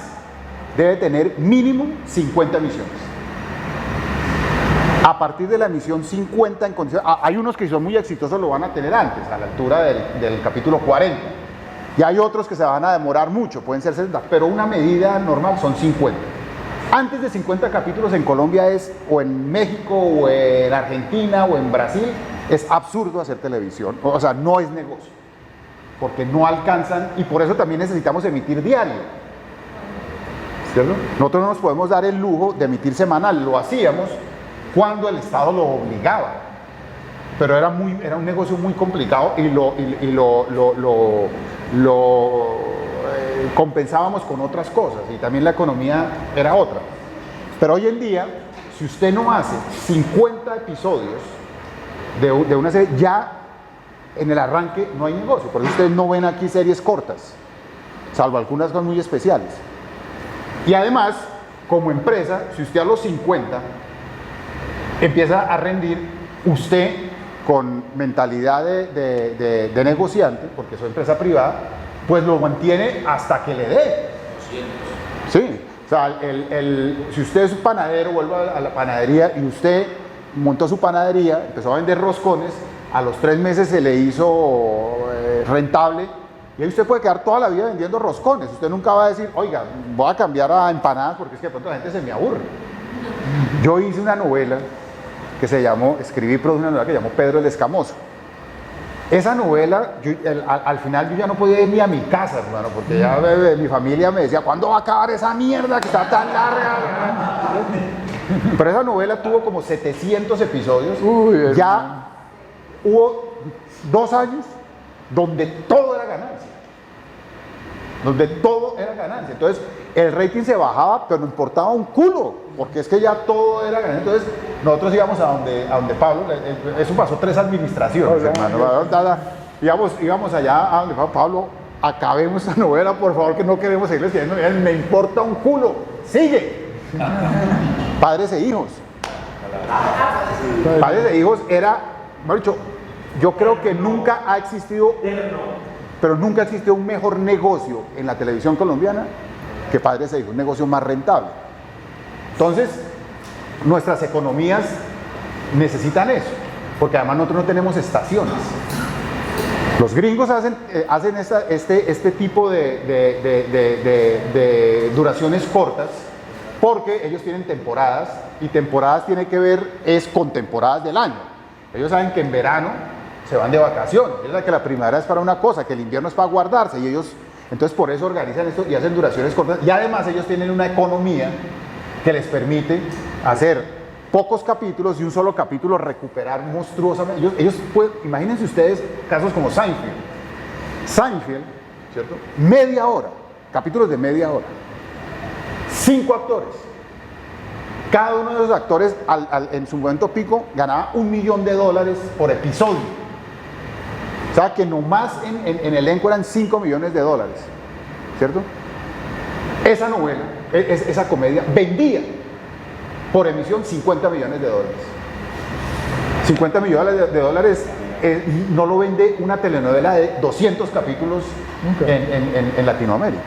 debe tener mínimo 50 emisiones. A partir de la emisión 50 en condiciones, hay unos que son muy exitosos, lo van a tener antes, a la altura del capítulo 40. Y hay otros que se van a demorar mucho, pueden ser 60, pero una medida normal son 50. Antes de 50 capítulos en Colombia es, o en México, o en Argentina, o en Brasil, es absurdo hacer televisión, o sea, no es negocio, porque no alcanzan, y por eso también necesitamos emitir diario, ¿cierto? Nosotros no nos podemos dar el lujo de emitir semanal, lo hacíamos cuando el Estado lo obligaba, pero era un negocio muy complicado y lo compensábamos con otras cosas, y también la economía era otra. Pero hoy en día, si usted no hace 50 episodios de una serie, ya en el arranque no hay negocio. Por eso ustedes no ven aquí series cortas, salvo algunas cosas muy especiales. Y además, como empresa, si usted a los 50 empieza a rendir, usted con mentalidad de negociante, porque es empresa privada, pues lo mantiene hasta que le dé. Sí, o sea, si usted es un panadero, vuelve a la panadería y usted montó su panadería, empezó a vender roscones, a los 3 meses se le hizo rentable, y ahí usted puede quedar toda la vida vendiendo roscones. Usted nunca va a decir, oiga, voy a cambiar a empanadas porque es que de pronto la gente se me aburre. Yo hice una novela que se llamó, escribí y produje una novela que se llamó Pedro el Escamoso. Esa novela, al final yo ya no podía ir ni a mi casa, hermano, porque ya mi familia me decía, ¿cuándo va a acabar esa mierda que está tan larga? Pero esa novela tuvo como 700 episodios. Uy, ya hubo 2 años donde todo era ganancia. Entonces, el rating se bajaba, pero no importaba un culo, porque es que ya todo era ganancia. Entonces, nosotros íbamos a donde Pablo, eso pasó 3 administraciones, hermano. Íbamos allá a donde Pablo, acabemos esta novela, por favor, que no queremos seguir escribiendo. Me importa un culo, sigue. Padres e hijos. Padres e hijos era, mejor dicho, yo creo que nunca ha existido, pero nunca ha existido un mejor negocio en la televisión colombiana que Padres e hijos, un negocio más rentable. Entonces, nuestras economías necesitan eso, porque además nosotros no tenemos estaciones. Los gringos hacen este tipo de duraciones cortas, porque ellos tienen temporadas, y temporadas tiene que ver con temporadas del año. Ellos saben que en verano se van de vacaciones, ellos saben que la primavera es para una cosa, que el invierno es para guardarse, y ellos, entonces por eso organizan esto y hacen duraciones cortas, y además ellos tienen una economía que les permite hacer pocos capítulos y un solo capítulo recuperar monstruosamente. Ellos pueden, imagínense ustedes casos como Seinfeld, ¿cierto? Media hora, capítulos de media hora, 5 actores. Cada uno de esos actores en su momento pico ganaba $1 millón por episodio. O sea que nomás en elenco eran $5 millones, ¿cierto? Esa novela, esa comedia, vendía por emisión $50 millones. $50 millones no lo vende una telenovela de 200 capítulos en Latinoamérica.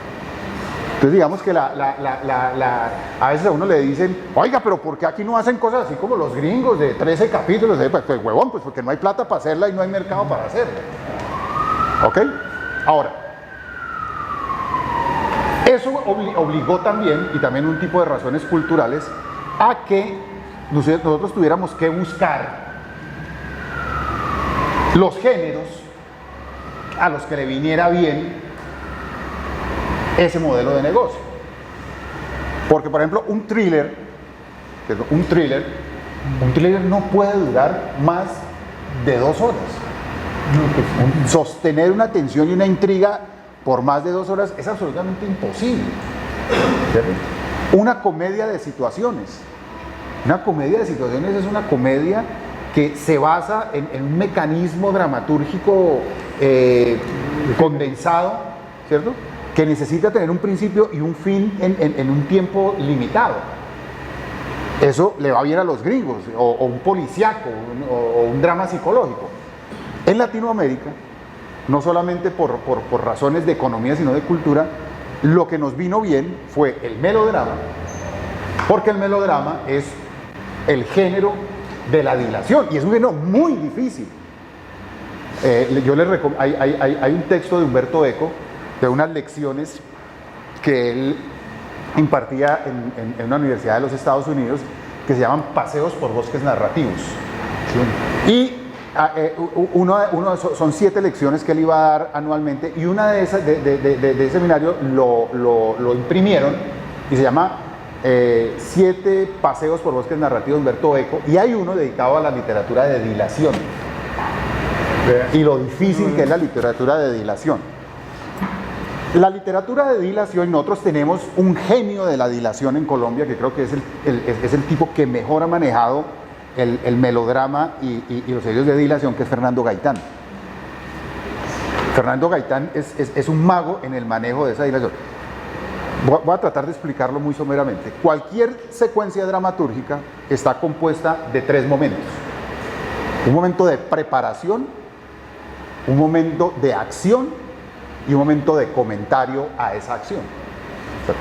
Entonces digamos que a veces a uno le dicen, oiga, pero ¿por qué aquí no hacen cosas así como los gringos de 13 capítulos? Pues huevón, pues porque no hay plata para hacerla y no hay mercado para hacerla. ¿Ok? Ahora, eso obligó también, y también un tipo de razones culturales, a que nosotros tuviéramos que buscar los géneros a los que le viniera bien ese modelo de negocio. Porque, por ejemplo, un thriller no puede durar más de 2 horas. Sostener una tensión y una intriga por más de 2 horas es absolutamente imposible. Una comedia de situaciones. Una comedia de situaciones es una comedia que se basa en un mecanismo dramatúrgico condensado, ¿cierto? Que necesita tener un principio y un fin en un tiempo limitado. Eso le va bien a los gringos, o un policíaco, o un drama psicológico. En Latinoamérica, no solamente por razones de economía, sino de cultura, lo que nos vino bien fue el melodrama, porque el melodrama es el género de la dilación, y es un género muy difícil. Hay un texto de Humberto Eco, de unas lecciones que él impartía en una universidad de los Estados Unidos, que se llaman Paseos por Bosques Narrativos. Sí. Y son 7 lecciones que él iba a dar anualmente, y una de esas de ese seminario lo imprimieron y se llama 7 Paseos por Bosques Narrativos Humberto Eco, y hay uno dedicado a la literatura de dilación y lo difícil que es la literatura de dilación. La literatura de dilación, nosotros tenemos un genio de la dilación en Colombia, que creo que es el tipo que mejor ha manejado el melodrama y los sellos de dilación, que es Fernando Gaitán. Fernando Gaitán es un mago en el manejo de esa dilación. Voy a tratar de explicarlo muy someramente. Cualquier secuencia dramatúrgica está compuesta de 3 momentos. Un momento de preparación, un momento de acción y un momento de comentario a esa acción. O sea,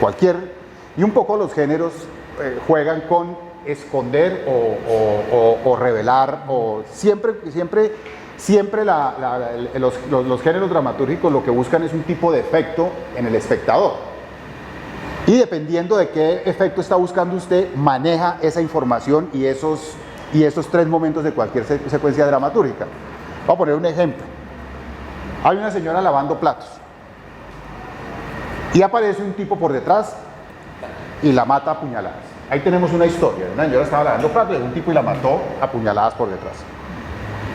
y un poco los géneros juegan con esconder o revelar, o siempre los géneros dramatúrgicos lo que buscan es un tipo de efecto en el espectador. Y dependiendo de qué efecto está buscando usted, maneja esa información y esos 3 momentos de cualquier secuencia dramatúrgica. Voy a poner un ejemplo. Hay una señora lavando platos y aparece un tipo por detrás y la mata a puñaladas. Ahí tenemos una historia. Una señora estaba lavando platos y un tipo y la mató a puñaladas por detrás.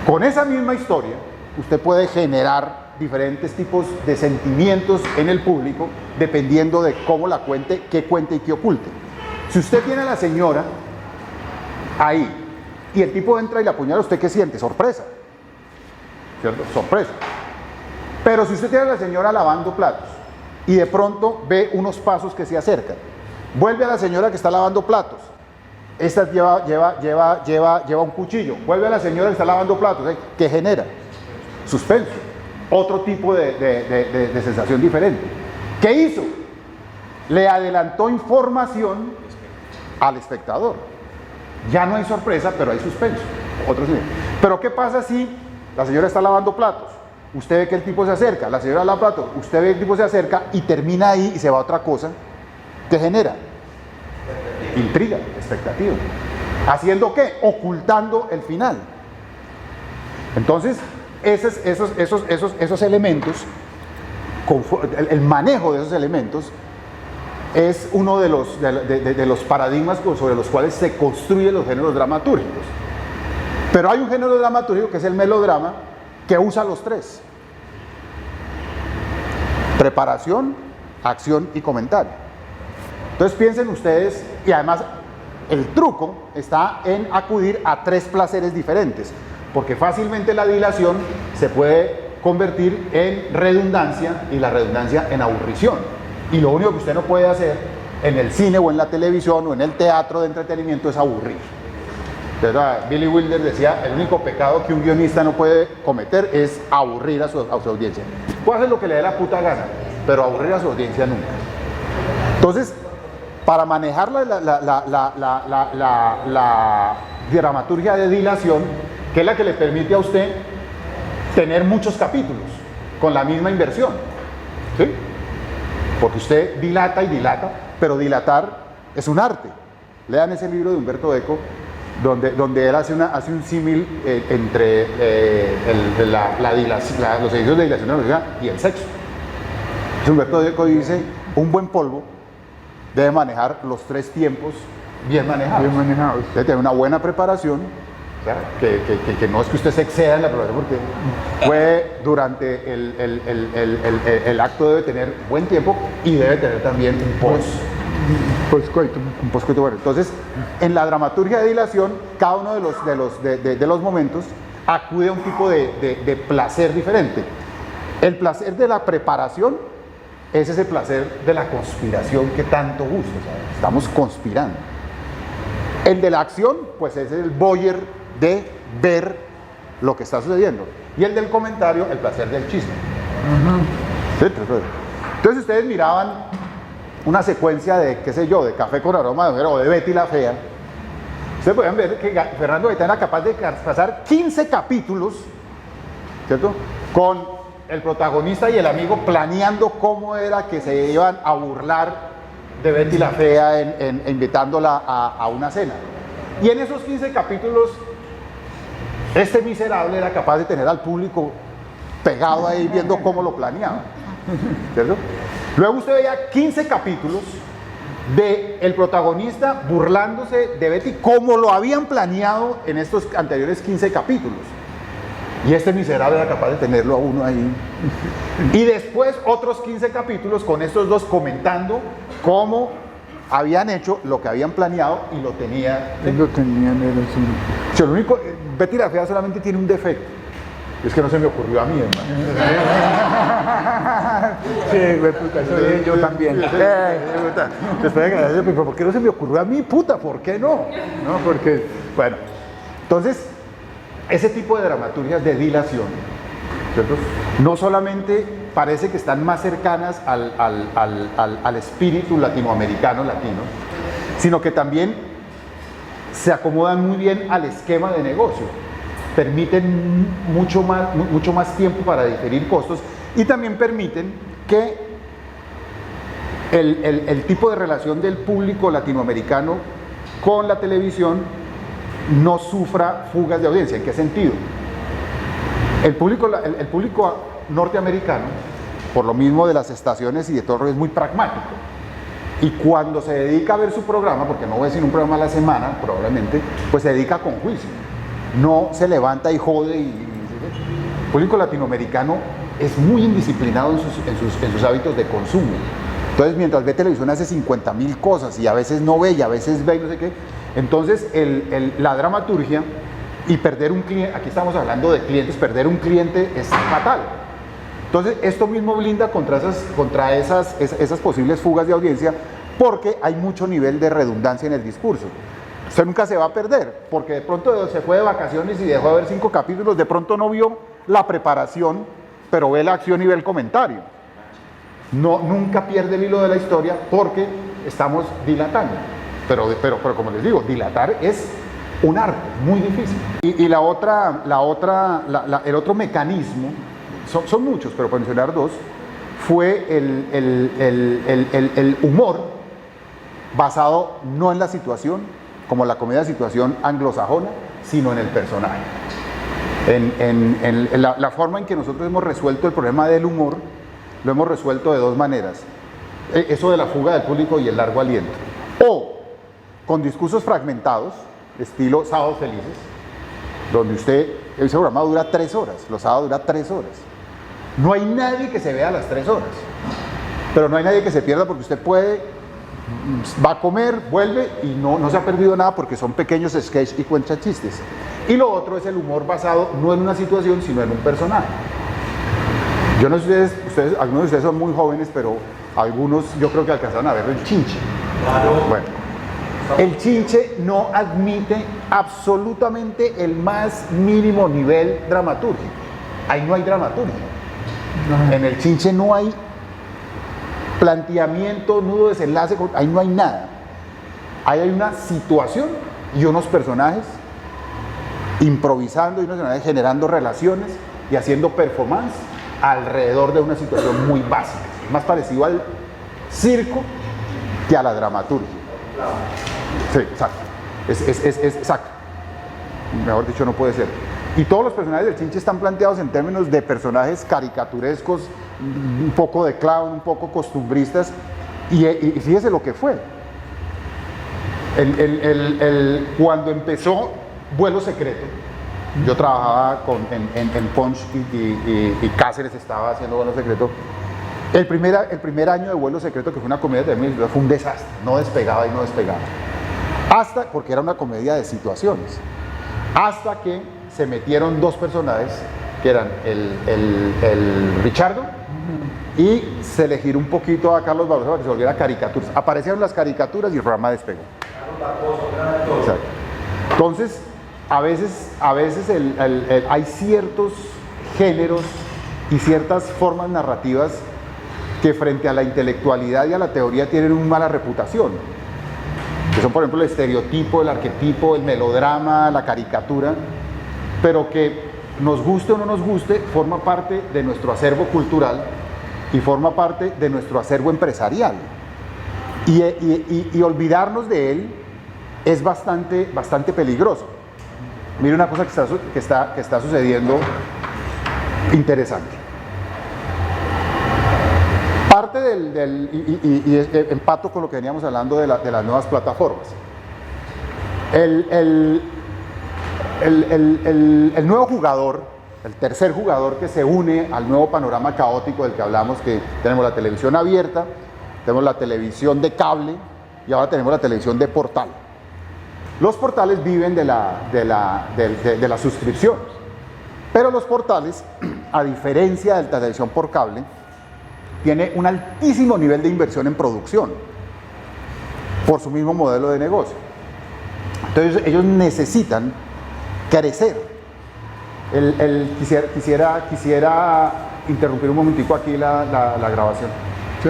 Con esa misma historia, usted puede generar diferentes tipos de sentimientos en el público dependiendo de cómo la cuente y qué oculte. Si usted tiene a la señora ahí y el tipo entra y la apuñala, ¿usted qué siente? Sorpresa, ¿cierto? Sorpresa. Pero si usted tiene a la señora lavando platos y de pronto ve unos pasos que se acercan, vuelve a la señora que está lavando platos, esta lleva un cuchillo, vuelve a la señora que está lavando platos, ¿qué genera? Suspenso, otro tipo de sensación diferente. ¿Qué hizo? Le adelantó información al espectador. Ya no hay sorpresa, pero hay suspenso. Pero ¿qué pasa si la señora está lavando platos? Usted ve que el tipo se acerca, la señora lava platos, usted ve que el tipo se acerca y termina ahí y se va a otra cosa. ¿Qué genera? Intriga, expectativa. ¿Haciendo qué? Ocultando el final. Entonces, esos elementos, el manejo de esos elementos es uno de los paradigmas sobre los cuales se construyen los géneros dramatúrgicos. Pero hay un género dramatúrgico que es el melodrama, que usa los 3: preparación, acción y comentario. Entonces piensen ustedes, y además el truco está en acudir a 3 placeres diferentes, porque fácilmente la dilación se puede convertir en redundancia y la redundancia en aburrición. Y lo único que usted no puede hacer en el cine o en la televisión o en el teatro de entretenimiento es aburrir. Entonces, Billy Wilder decía, el único pecado que un guionista no puede cometer es aburrir a su audiencia. Puede hacer lo que le dé la puta gana, pero aburrir a su audiencia nunca. Entonces, para manejar la dramaturgia de dilación, que es la que le permite a usted tener muchos capítulos con la misma inversión, ¿sí? Porque usted dilata y dilata, pero dilatar es un arte. Lean ese libro de Humberto Eco, donde él hace un símil entre los ejercicios de dilación de la velocidad y el sexo. Humberto Eco dice, un buen polvo debe manejar los 3 tiempos bien manejados. Bien manejados. Debe tener una buena preparación, o sea, que no es que usted se exceda en la preparación, porque puede durante el acto debe tener buen tiempo y debe tener también un postcoito bueno. Entonces, en la dramaturgia de dilación, cada uno de los momentos acude a un tipo de placer diferente. El placer de la preparación es ese placer de la conspiración que tanto gusta, ¿sabes? Estamos conspirando. El de la acción, pues es el voyeur de ver lo que está sucediendo. Y el del comentario, el placer del chisme. ¿Sí? Entonces ustedes miraban una secuencia de, qué sé yo, de Café con aroma de mujer o de Betty la Fea. Ustedes podían ver que Fernando Gaitán era capaz de pasar 15 capítulos, ¿cierto?, con el protagonista y el amigo planeando cómo era que se iban a burlar de Betty la Fea invitándola a una cena. Y en esos 15 capítulos, este miserable era capaz de tener al público pegado ahí viendo cómo lo planeaba, ¿cierto? Luego usted veía 15 capítulos de el protagonista burlándose de Betty como lo habían planeado en estos anteriores 15 capítulos. Y este miserable era capaz de tenerlo a uno ahí. Y después otros 15 capítulos con estos dos comentando cómo habían hecho lo que habían planeado y lo tenían. Lo tenían, era así. O sea, lo único, Betty la Fea solamente tiene un defecto. Es que no se me ocurrió a mí, hermano. Sí, yo también. Pero ¿por qué no se me ocurrió a mí, puta? ¿Por qué no? No, porque... Bueno, entonces, ese tipo de dramaturgias de dilación, ¿cierto?, no solamente parece que están más cercanas al espíritu latinoamericano, latino, sino que también se acomodan muy bien al esquema de negocio. Permiten mucho más tiempo para diferir costos y también permiten que el tipo de relación del público latinoamericano con la televisión no sufra fugas de audiencia. ¿En qué sentido? El público norteamericano, por lo mismo de las estaciones y de todo, es muy pragmático. Y cuando se dedica a ver su programa, porque no ve sino un programa a la semana, probablemente, pues se dedica con juicio. No se levanta y jode. El público latinoamericano es muy indisciplinado en sus hábitos de consumo. Entonces, mientras ve televisión hace 50.000 cosas y a veces no ve y a veces ve y no sé qué. Entonces, la dramaturgia y perder un cliente, aquí estamos hablando de clientes, perder un cliente es fatal. Entonces, esto mismo blinda contra esas posibles fugas de audiencia, porque hay mucho nivel de redundancia en el discurso. Usted nunca se va a perder, porque de pronto se fue de vacaciones y dejó de ver 5 capítulos, de pronto no vio la preparación, pero ve la acción y ve el comentario. Nunca pierde el hilo de la historia porque estamos dilatando. Pero como les digo, dilatar es un arte muy difícil. Y el otro mecanismo, son muchos, pero para mencionar dos, fue el humor basado no en la situación, como la comedia de situación anglosajona, sino en el personaje. La forma en que nosotros hemos resuelto el problema del humor, lo hemos resuelto de dos maneras. Eso de la fuga del público y el largo aliento. O con discursos fragmentados, estilo Sábados Felices, donde ese programa dura 3 horas, los sábados dura 3 horas. No hay nadie que se vea las 3 horas, pero no hay nadie que se pierda porque usted va a comer, vuelve y no se ha perdido nada porque son pequeños sketches y cuenta chistes. Y lo otro es el humor basado no en una situación, sino en un personaje. Yo no sé si algunos de ustedes son muy jóvenes, pero algunos yo creo que alcanzaron a ver El Chinche. Claro. Bueno, El Chinche no admite absolutamente el más mínimo nivel dramatúrgico. Ahí no hay dramaturgia. En El Chinche no hay planteamiento, nudo, desenlace, ahí no hay nada. Ahí hay una situación y unos personajes improvisando y unos personajes generando relaciones y haciendo performance alrededor de una situación muy básica. Es más parecido al circo que a la dramaturgia. Sí, exacto. Es exacto. mejor dicho, no puede ser. Y todos los personajes del Chinche están planteados en términos de personajes caricaturescos, un poco de clown, un poco costumbristas, y fíjese lo que fue. Cuando empezó Vuelo Secreto, yo trabajaba en Punch y Cáceres estaba haciendo Vuelo Secreto. El primer año de Vuelo Secreto, que fue una comedia de fue un desastre, no despegaba y no despegaba. Porque era una comedia de situaciones. Hasta que se metieron dos personajes, que eran el Richardo, y se le giró un poquito a Carlos Barbosa para que se volviera caricaturas. Aparecieron las caricaturas y el programa despegó. Exacto. Entonces, a veces hay ciertos géneros y ciertas formas narrativas que frente a la intelectualidad y a la teoría tienen una mala reputación, que son por ejemplo el estereotipo, el arquetipo, el melodrama, la caricatura, pero que nos guste o no nos guste, forma parte de nuestro acervo cultural y forma parte de nuestro acervo empresarial, y olvidarnos de él es bastante peligroso. Mire una cosa que está sucediendo interesante. Parte empato con lo que veníamos hablando de las nuevas plataformas. El nuevo jugador, el tercer jugador que se une al nuevo panorama caótico del que hablamos, que tenemos la televisión abierta, tenemos la televisión de cable y ahora tenemos la televisión de portal. Los portales viven de las suscripciones, pero los portales, a diferencia de la televisión por cable, tiene un altísimo nivel de inversión en producción por su mismo modelo de negocio. Entonces ellos necesitan crecer. Quisiera interrumpir un momentico aquí la grabación. Sí.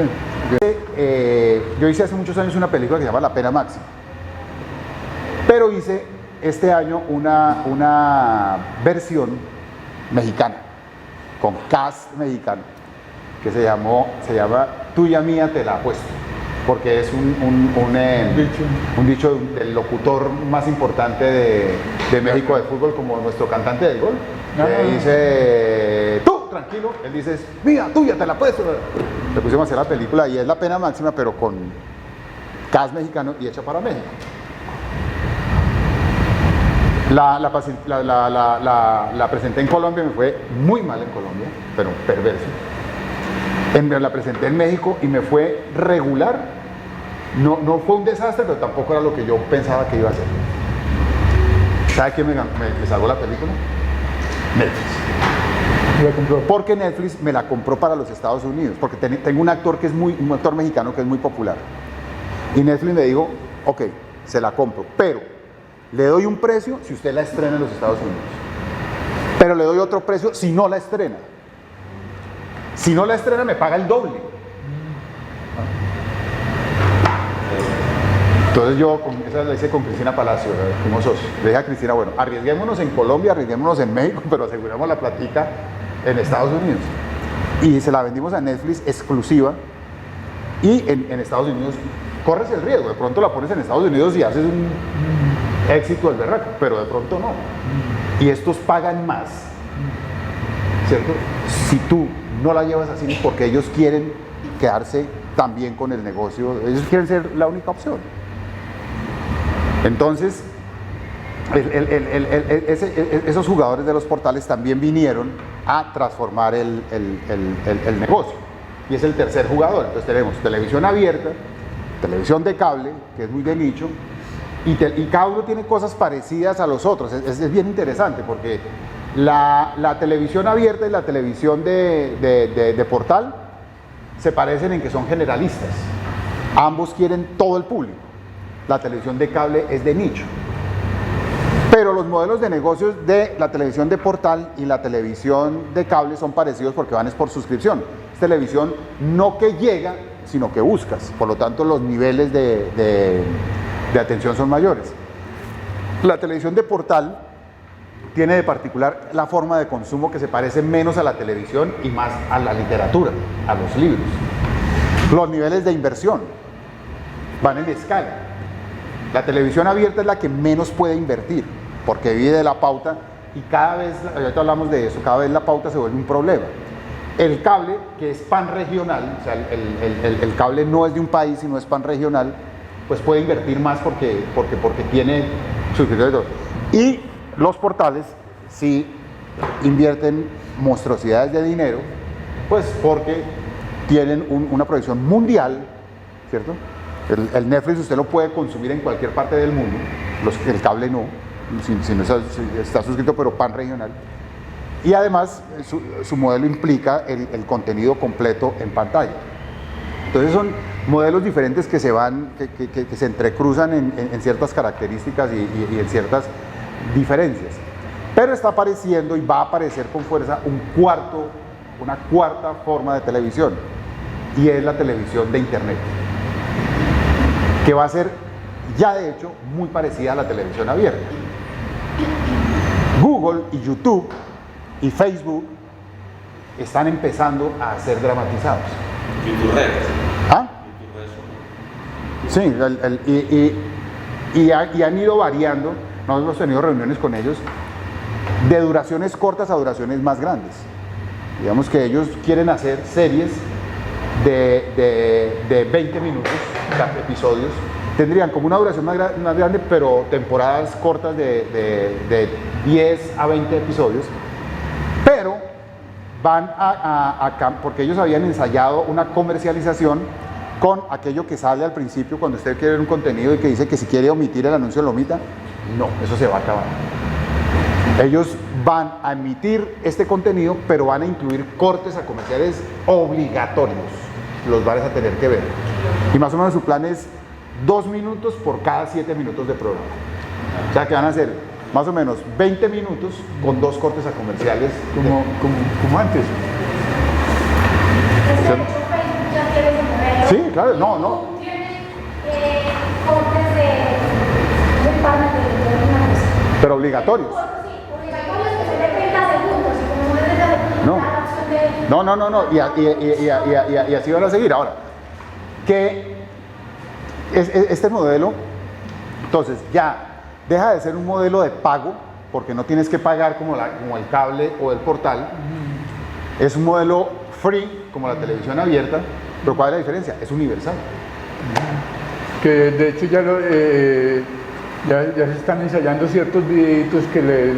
Yo hice hace muchos años una película que se llama La Pena Máxima, pero hice este año una versión mexicana, con cast mexicano, que se llama Tuya Mía Te La Apuesto, porque es un dicho del locutor más importante de México de fútbol, como nuestro cantante del gol, que dice, tú, tranquilo, él dice, es mía, tuya, te la apuesto. Le pusimos a hacer la película y es La Pena Máxima, pero con cast mexicano y hecha para México. La presenté en Colombia, me fue muy mal en Colombia, pero perverso. La presenté en México y me fue regular. No fue un desastre, pero tampoco era lo que yo pensaba que iba a ser. ¿Sabe quién me salvó la película? Netflix. ¿La compró? Porque Netflix me la compró para los Estados Unidos, porque tengo un actor mexicano que es muy popular. Y Netflix me dijo, ok, se la compro, pero le doy un precio si usted la estrena en los Estados Unidos. Pero le doy otro precio si no la estrena. Si no la estrena, me paga el doble. Entonces yo, esa la hice con Cristina Palacio, fuimos socios. Le dije a Cristina, bueno, arriesguémonos en Colombia, arriesguémonos en México, pero aseguremos la platica en Estados Unidos. Y se la vendimos a Netflix exclusiva. Y en Estados Unidos corres el riesgo. De pronto la pones en Estados Unidos y haces un éxito del berraco, pero de pronto no. Y estos pagan más, ¿cierto? Si tú no la llevas así, porque ellos quieren quedarse también con el negocio, ellos quieren ser la única opción. Entonces, esos jugadores de los portales también vinieron a transformar el negocio. Y es el tercer jugador. Entonces tenemos televisión abierta, televisión de cable, que es muy de nicho, y cada uno tiene cosas parecidas a los otros. Es bien interesante porque la televisión abierta y la televisión de portal se parecen en que son generalistas. Ambos quieren todo el público. La televisión de cable es de nicho. Pero los modelos de negocios de la televisión de portal y la televisión de cable son parecidos porque van por suscripción. Es televisión no que llega, sino que buscas. Por lo tanto, los niveles de atención son mayores. La televisión de portal tiene de particular la forma de consumo que se parece menos a la televisión y más a la literatura, a los libros. Los niveles de inversión van en escala. La televisión abierta es la que menos puede invertir, porque vive de la pauta y cada vez, ahorita hablamos de eso, cada vez la pauta se vuelve un problema. El cable, que es panregional, o sea, el cable no es de un país, sino es panregional, pues puede invertir más porque tiene suscriptores y todo. Y los portales sí invierten monstruosidades de dinero, pues porque tienen una proyección mundial, ¿cierto? El Netflix usted lo puede consumir en cualquier parte del mundo, el cable no, si no está suscrito, pero panregional. Y además su modelo implica el contenido completo en pantalla. Entonces son modelos diferentes que se entrecruzan en ciertas características y en ciertas diferencias. Pero está apareciendo y va a aparecer con fuerza una cuarta forma de televisión, y es la televisión de Internet, que va a ser ya de hecho muy parecida a la televisión abierta. Google y YouTube y Facebook están empezando a ser dramatizados. YouTube Red. ¿Ah? Sí, y han ido variando. Nosotros hemos tenido reuniones con ellos de duraciones cortas a duraciones más grandes. Digamos que ellos quieren hacer series de 20 minutos, episodios. Tendrían como una duración más grande, pero temporadas cortas de 10 a 20 episodios. Pero van porque ellos habían ensayado una comercialización con aquello que sale al principio cuando usted quiere ver un contenido y que dice que si quiere omitir el anuncio lo omita. No, eso se va a acabar. Ellos van a emitir este contenido, pero van a incluir cortes a comerciales obligatorios. Los van a tener que ver. Y más o menos su plan es 2 minutos por cada 7 minutos de programa. O sea que van a hacer más o menos 20 minutos con 2 cortes a comerciales. Como antes. Sí, claro, no. Pero obligatorios. No. Y así van a seguir. Ahora, que este modelo, entonces ya deja de ser un modelo de pago, porque no tienes que pagar como el cable o el portal. Es un modelo free, como la televisión abierta, pero ¿cuál es la diferencia? Es universal. Que de hecho ya se están ensayando ciertos videitos que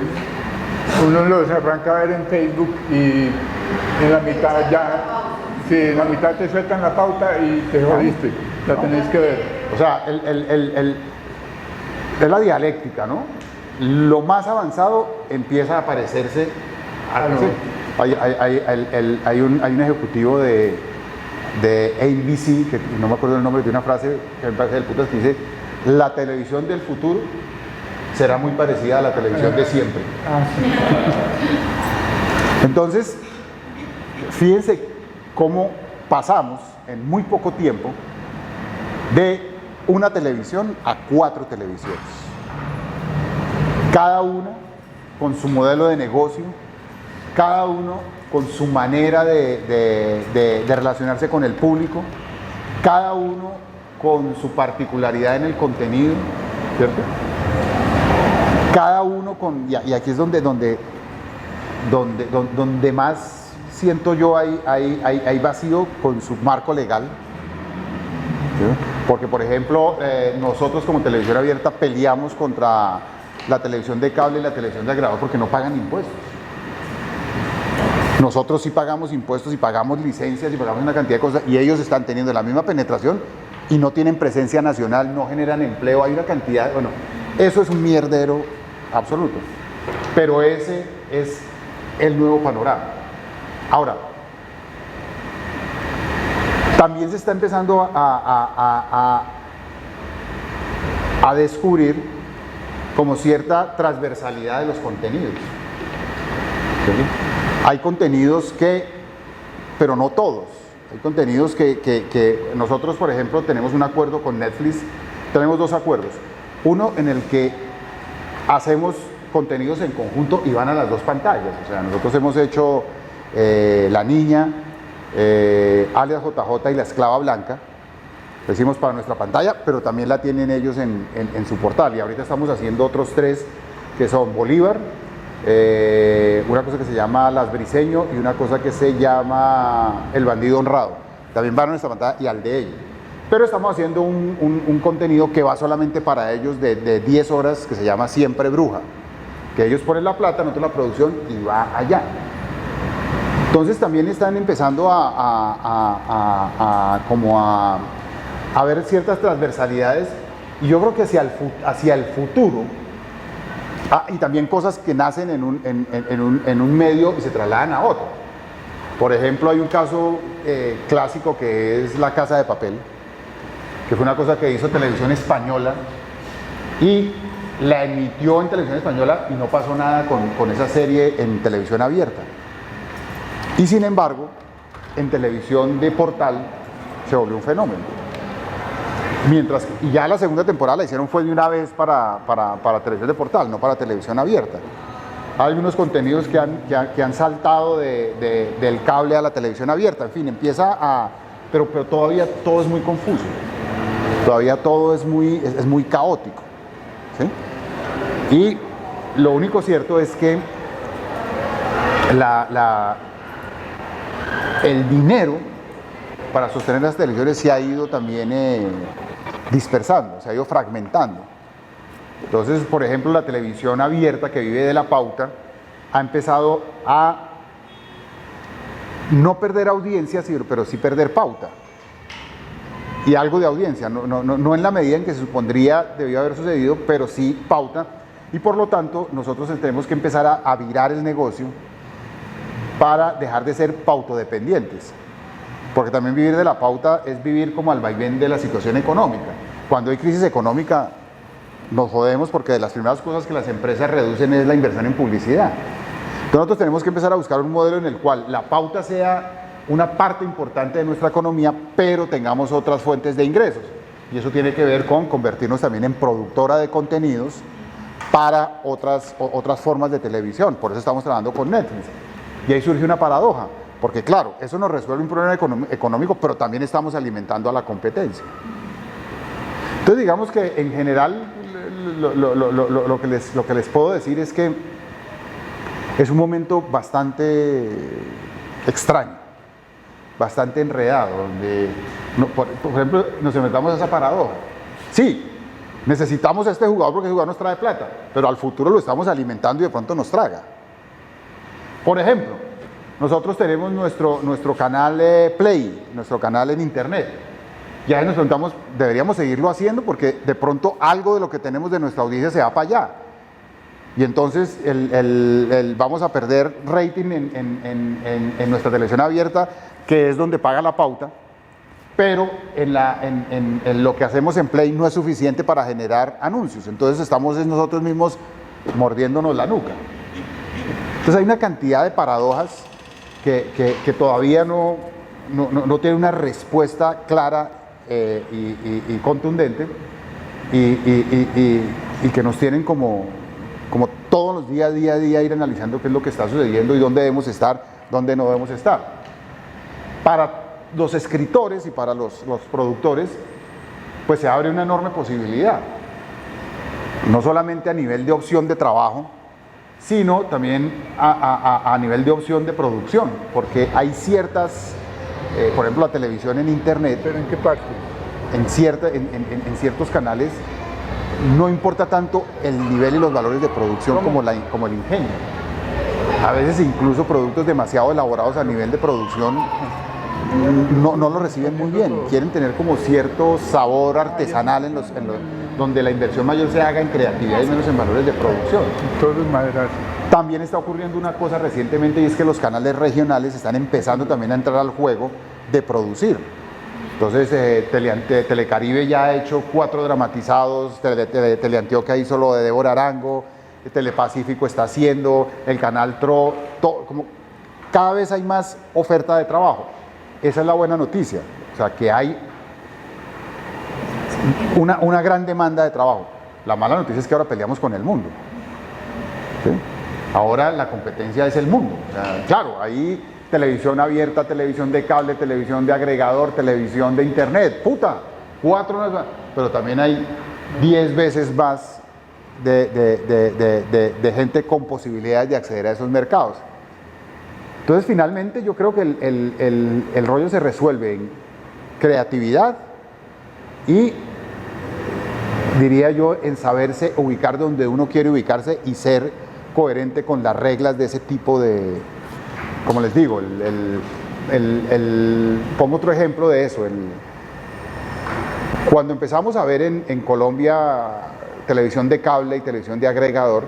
uno los arranca a ver en Facebook y en la mitad en la mitad te sueltan la pauta y te jodiste, la tenés que ver. O sea, es la dialéctica, ¿no? Lo más avanzado empieza a parecerse a... Hay un ejecutivo de ABC, que no me acuerdo el nombre, de una frase que me parece del putas, que dice: la televisión del futuro será muy parecida a la televisión de siempre. Entonces, fíjense cómo pasamos en muy poco tiempo de una televisión a 4 televisiones, cada una con su modelo de negocio, cada uno con su manera de relacionarse con el público, cada uno con su particularidad en el contenido, ¿cierto? Cada uno y aquí es donde más siento yo hay vacío con su marco legal, ¿sí? Porque por ejemplo nosotros como televisión abierta peleamos contra la televisión de cable y la televisión de agregado porque no pagan impuestos. Nosotros sí pagamos impuestos y pagamos licencias y pagamos una cantidad de cosas, y ellos están teniendo la misma penetración y no tienen presencia nacional, no generan empleo, hay una cantidad, bueno, eso es un mierdero absoluto. Pero ese es el nuevo panorama. Ahora, también se está empezando a descubrir como cierta transversalidad de los contenidos. ¿Sí? Hay contenidos pero no todos. Hay contenidos que nosotros, por ejemplo, tenemos un acuerdo con Netflix, tenemos 2 acuerdos. Uno en el que hacemos contenidos en conjunto y van a las 2 pantallas. O sea, nosotros hemos hecho La Niña, alias JJ y La Esclava Blanca, lo hicimos para nuestra pantalla, pero también la tienen ellos en su portal, y ahorita estamos haciendo otros 3 que son Bolívar, una cosa que se llama Las Briseño y una cosa que se llama El Bandido Honrado. También van a nuestra pantalla y al de ellos. Pero estamos haciendo un contenido que va solamente para ellos de 10 horas, que se llama Siempre Bruja. Que ellos ponen la plata, nosotros la producción y va allá. Entonces también están empezando a ver ciertas transversalidades, y yo creo que hacia el futuro, y también cosas que nacen en un medio y se trasladan a otro. Por ejemplo, hay un caso clásico que es La Casa de Papel, que fue una cosa que hizo Televisión Española y la emitió en Televisión Española y no pasó nada con esa serie en televisión abierta. Y sin embargo, en televisión de portal se volvió un fenómeno. Y ya la segunda temporada la hicieron fue de una vez para televisión de portal, no para televisión abierta. Hay algunos contenidos que han saltado del cable a la televisión abierta. En fin, pero todavía todo es muy confuso. Todavía todo es muy caótico. ¿Sí? Y lo único cierto es que el dinero para sostener las televisiones se ha ido también dispersando, se ha ido fragmentando. Entonces, por ejemplo, la televisión abierta que vive de la pauta ha empezado a no perder audiencia, pero sí perder pauta. Y algo de audiencia, no en la medida en que se supondría debió haber sucedido, pero sí pauta. Y por lo tanto, nosotros tenemos que empezar a virar el negocio para dejar de ser pautodependientes. Porque también vivir de la pauta es vivir como al vaivén de la situación económica. Cuando hay crisis económica nos jodemos, porque de las primeras cosas que las empresas reducen es la inversión en publicidad. Entonces nosotros tenemos que empezar a buscar un modelo en el cual la pauta sea una parte importante de nuestra economía, pero tengamos otras fuentes de ingresos. Y eso tiene que ver con convertirnos también en productora de contenidos para otras formas de televisión. Por eso estamos trabajando con Netflix. Y ahí surge una paradoja. Porque claro, eso nos resuelve un problema económico, pero también estamos alimentando a la competencia. Entonces digamos que en general lo que les puedo decir es que es un momento bastante extraño, bastante enredado, donde, por ejemplo, nos enfrentamos a esa paradoja. Sí, necesitamos a este jugador porque el jugador nos trae plata, pero al futuro lo estamos alimentando y de pronto nos traga. Por ejemplo, nosotros tenemos nuestro canal Play, nuestro canal en internet. Ya nos preguntamos, deberíamos seguirlo haciendo porque de pronto algo de lo que tenemos de nuestra audiencia se va para allá. Y entonces vamos a perder rating en nuestra televisión abierta, que es donde paga la pauta, pero en lo que hacemos en Play no es suficiente para generar anuncios. Entonces estamos nosotros mismos mordiéndonos la nuca. Entonces hay una cantidad de paradojas que todavía no tiene una respuesta clara y contundente y que nos tienen como todos los días, día a día, ir analizando qué es lo que está sucediendo y dónde debemos estar, dónde no debemos estar. Para los escritores y para los productores, pues se abre una enorme posibilidad, no solamente a nivel de opción de trabajo, sino también a nivel de opción de producción, porque hay ciertas, por ejemplo, la televisión en internet. ¿Pero en qué parte? En ciertos canales no importa tanto el nivel y los valores de producción como el ingenio. A veces incluso productos demasiado elaborados a nivel de producción no lo reciben muy bien, quieren tener como cierto sabor artesanal donde la inversión mayor se haga en creatividad y menos en valores de producción. Todo es madera. También está ocurriendo una cosa recientemente y es que los canales regionales están empezando también a entrar al juego de producir. Entonces Telecaribe ya ha hecho 4 dramatizados, Teleantioquia hizo lo de Débora Arango, Telepacífico está haciendo, el canal TRO, como cada vez hay más oferta de trabajo. Esa es la buena noticia, o sea que hay una gran demanda de trabajo. La mala noticia es que ahora peleamos con el mundo. ¿Sí? Ahora la competencia es el mundo. O sea, claro, hay televisión abierta, televisión de cable, televisión de agregador, televisión de internet, puta, 4, pero también hay 10 veces más de gente con posibilidades de acceder a esos mercados. Entonces, finalmente, yo creo que el rollo se resuelve en creatividad y, diría yo, en saberse ubicar donde uno quiere ubicarse y ser coherente con las reglas de ese tipo de, como les digo, pongo otro ejemplo de eso. Cuando empezamos a ver en Colombia televisión de cable y televisión de agregador,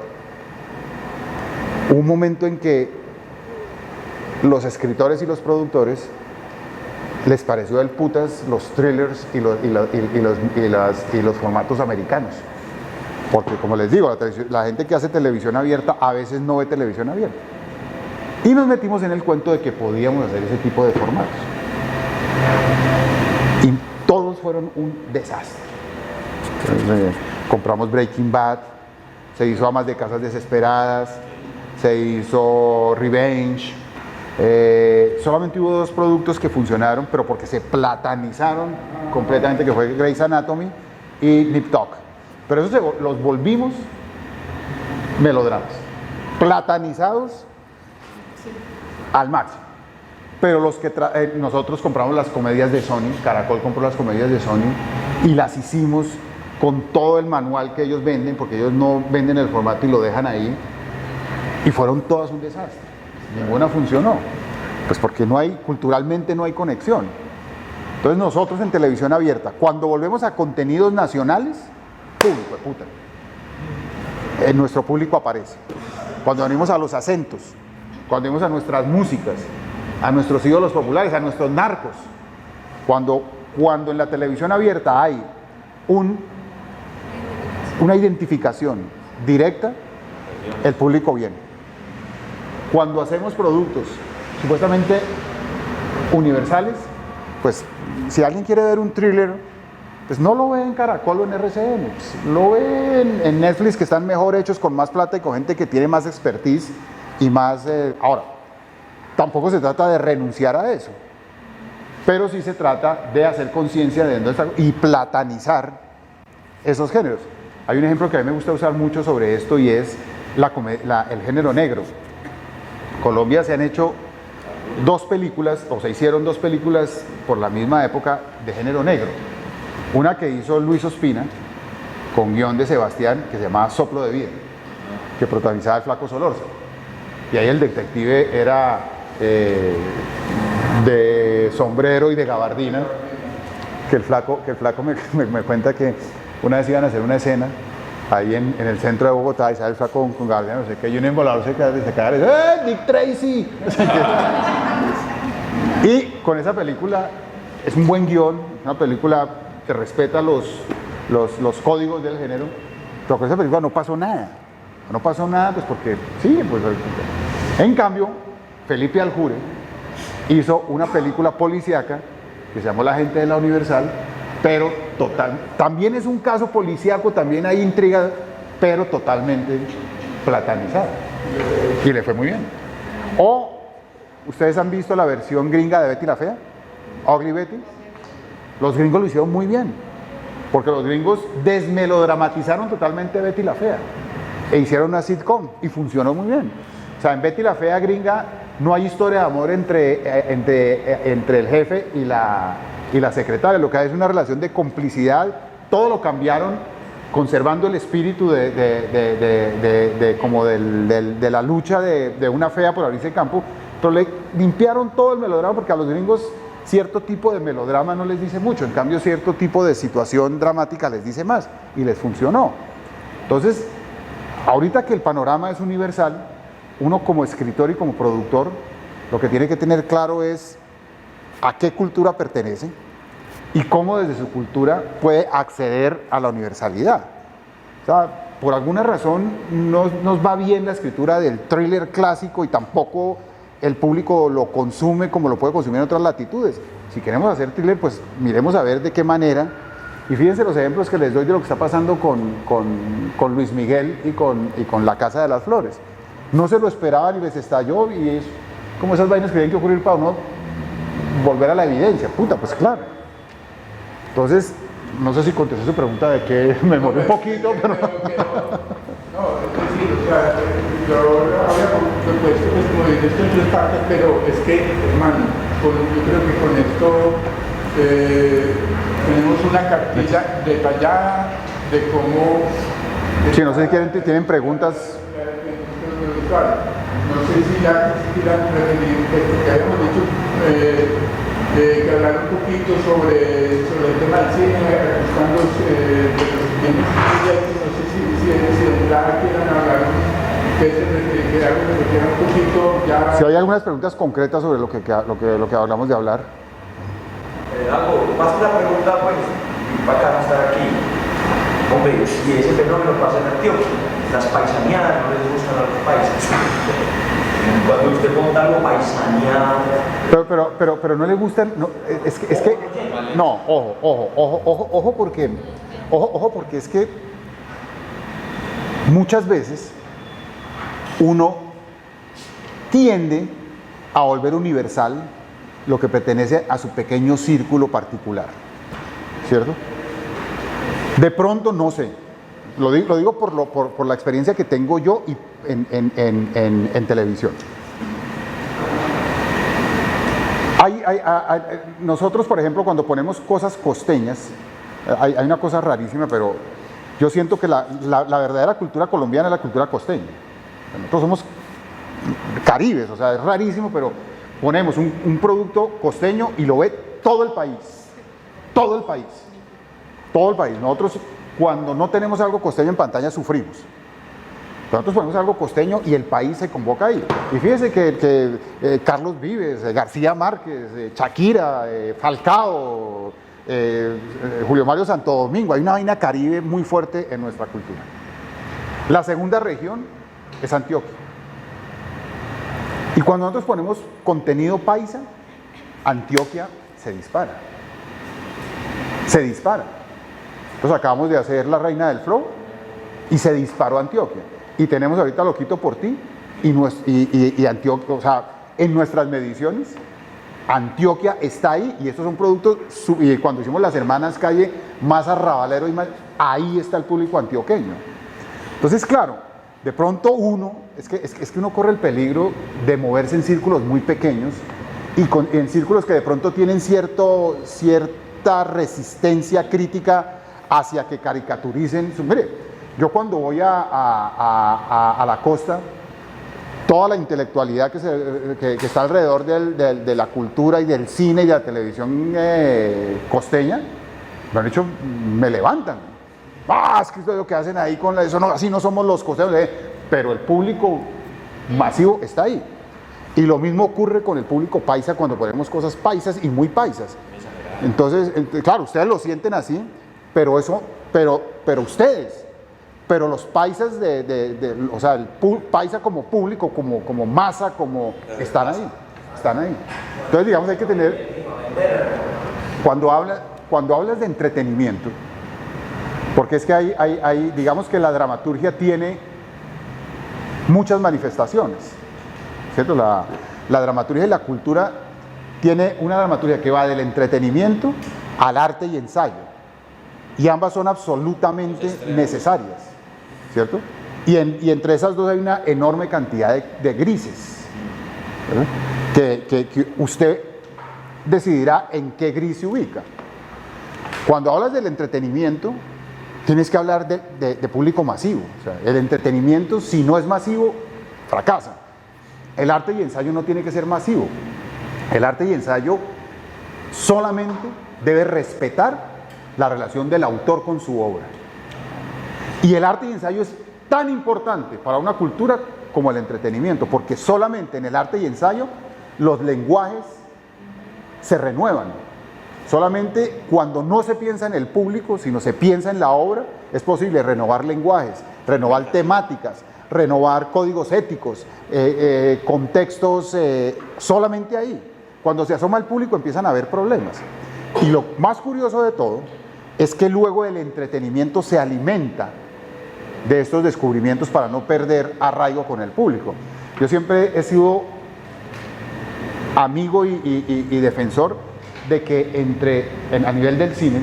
hubo un momento en que los escritores y los productores les pareció del putas los thrillers y los formatos americanos. Porque, como les digo, la gente que hace televisión abierta a veces no ve televisión abierta. Y nos metimos en el cuento de que podíamos hacer ese tipo de formatos. Y todos fueron un desastre. Entonces, compramos Breaking Bad, se hizo Amas de Casas Desesperadas, se hizo Revenge. Solamente hubo 2 productos que funcionaron, pero porque se platanizaron completamente, que fue Grey's Anatomy y Nip Tuck. Pero eso los volvimos melodramas, platanizados al máximo. Pero los que nosotros compramos las comedias de Sony, Caracol compró las comedias de Sony y las hicimos con todo el manual que ellos venden, porque ellos no venden el formato y lo dejan ahí, y fueron todas un desastre. Ninguna funcionó, pues porque culturalmente no hay conexión. Entonces nosotros en televisión abierta, cuando volvemos a contenidos nacionales, público de puta, nuestro público aparece. Cuando venimos a los acentos, cuando venimos a nuestras músicas, a nuestros ídolos populares, a nuestros narcos, cuando en la televisión abierta hay una identificación directa, el público viene. Cuando hacemos productos supuestamente universales, pues si alguien quiere ver un thriller, pues no lo ve en Caracol o en RCN, pues lo ve en Netflix, que están mejor hechos, con más plata y con gente que tiene más expertise y más... Ahora, tampoco se trata de renunciar a eso, pero sí se trata de hacer conciencia de dónde está y platanizar esos géneros. Hay un ejemplo que a mí me gusta usar mucho sobre esto y es el género negro. En Colombia se han hecho 2 películas, o se hicieron 2 películas por la misma época de género negro. Una que hizo Luis Ospina, con guión de Sebastián, que se llamaba Soplo de Vida, que protagonizaba el Flaco Solórzano. Y ahí el detective era de sombrero y de gabardina, que el flaco me cuenta que una vez iban a hacer una escena ahí en el centro de Bogotá, y sale el flaco con gabardina, no sé qué, y un embolador se cae y dice, Dick Tracy. Y con esa película, es un buen guión, una película que respeta los códigos del género, pero con esa película no pasó nada. No pasó nada, pues porque sí, pues. En cambio, Felipe Aljure hizo una película policíaca que se llamó La Gente de la Universal, pero también es un caso policíaco, también hay intriga, pero totalmente platanizada. Y le fue muy bien. O, ¿ustedes han visto la versión gringa de Betty la Fea? Ugly Betty. Los gringos lo hicieron muy bien, porque los gringos desmelodramatizaron totalmente Betty la Fea e hicieron una sitcom y funcionó muy bien. O sea, en Betty la Fea gringa no hay historia de amor entre el jefe y la secretaria, lo que hay es una relación de complicidad. Todo lo cambiaron conservando el espíritu de la lucha de una fea por abrirse campo, pero le limpiaron todo el melodrama, porque a los gringos cierto tipo de melodrama no les dice mucho, en cambio cierto tipo de situación dramática les dice más, y les funcionó. Entonces, ahorita que el panorama es universal, uno como escritor y como productor, lo que tiene que tener claro es a qué cultura pertenece y cómo desde su cultura puede acceder a la universalidad. O sea, por alguna razón no nos va bien la escritura del thriller clásico y tampoco el público lo consume como lo puede consumir en otras latitudes. Si queremos hacer thriller, pues miremos a ver de qué manera. Y fíjense los ejemplos que les doy de lo que está pasando con Luis Miguel y con La Casa de las Flores. No se lo esperaban y les estalló, y es como esas vainas que tienen que ocurrir para uno volver a la evidencia. Puta, pues claro. Entonces, no sé si contesté su pregunta de que me morí un poquito, pero... No, es decir, o sea, yo había propuesto, pues, como dices, esto en 3 partes, pero es que, hermano, yo creo que con esto tenemos una cartilla detallada de cómo... Sí, no sé si tienen preguntas. No sé si ya quisieran referir, porque habíamos dicho que hablar un poquito sobre el tema del cine, buscando los bienes proyectos, no sé si de entrada quieran hablar, que algo que refiera un poquito ya... Si hay algunas preguntas concretas sobre lo que hablamos de hablar. Algo, más que una pregunta, pues, bacano estar aquí. Hombre, y ese fenómeno pasa en Antioquia. Las paisaneadas no les gustan a los paisas. Cuando usted monta algo paisaneado. Pero no le gustan. No, es que no, ojo, porque es que muchas veces uno tiende a volver universal lo que pertenece a su pequeño círculo particular, ¿cierto? De pronto, no sé, lo digo por la experiencia que tengo yo y en televisión. Nosotros, por ejemplo, cuando ponemos cosas costeñas, hay una cosa rarísima, pero yo siento que la verdadera cultura colombiana es la cultura costeña. Nosotros somos caribes, o sea, es rarísimo, pero ponemos un producto costeño y lo ve todo el país. Todo el país. Todo el país. Nosotros, cuando no tenemos algo costeño en pantalla, sufrimos. Nosotros ponemos algo costeño y el país se convoca ahí. Y fíjese que Carlos Vives, García Márquez, Shakira, Falcao, Julio Mario Santo Domingo, hay una vaina caribe muy fuerte en nuestra cultura. La segunda región es Antioquia. Y cuando nosotros ponemos contenido paisa, Antioquia se dispara. Se dispara. Entonces acabamos de hacer La Reina del Flow y se disparó Antioquia. Y tenemos ahorita Loquito por ti y Antioquia, o sea, en nuestras mediciones, Antioquia está ahí y estos son productos, y cuando hicimos Las Hermanas Calle, más arrabalero y más, ahí está el público antioqueño. Entonces, claro, de pronto es que uno corre el peligro de moverse en círculos muy pequeños y en círculos que de pronto tienen cierta resistencia crítica hacia que caricaturicen. Mire, yo cuando voy a la costa, toda la intelectualidad que está alrededor de la cultura y del cine y de la televisión costeña, me han dicho, me levantan. Es que lo que hacen ahí con eso, no, así no somos los costeños, pero el público masivo está ahí. Y lo mismo ocurre con el público paisa cuando ponemos cosas paisas y muy paisas. Entonces, claro, ustedes lo sienten así, pero ustedes, pero los paisas o sea, el paisa como público, como masa, como están ahí. Entonces, digamos, hay que tener, cuando hablas de entretenimiento, porque es que hay, digamos que la dramaturgia tiene muchas manifestaciones, ¿cierto? La dramaturgia y la cultura tiene una dramaturgia que va del entretenimiento al arte y ensayo, y ambas son absolutamente necesarias, ¿cierto? Y entre esas dos hay una enorme cantidad de grises, ¿verdad? Que usted decidirá en qué gris se ubica. Cuando hablas del entretenimiento, tienes que hablar de público masivo. O sea, el entretenimiento, si no es masivo, fracasa. El arte y ensayo no tiene que ser masivo. El arte y ensayo solamente debe respetar la relación del autor con su obra. Y el arte y ensayo es tan importante para una cultura como el entretenimiento, porque solamente en el arte y ensayo los lenguajes se renuevan. Solamente cuando no se piensa en el público, sino se piensa en la obra, es posible renovar lenguajes, renovar temáticas, renovar códigos éticos, contextos, solamente ahí. Cuando se asoma el público empiezan a haber problemas. Y lo más curioso de todo es que luego el entretenimiento se alimenta de estos descubrimientos para no perder arraigo con el público. Yo siempre he sido amigo y defensor de que a nivel del cine,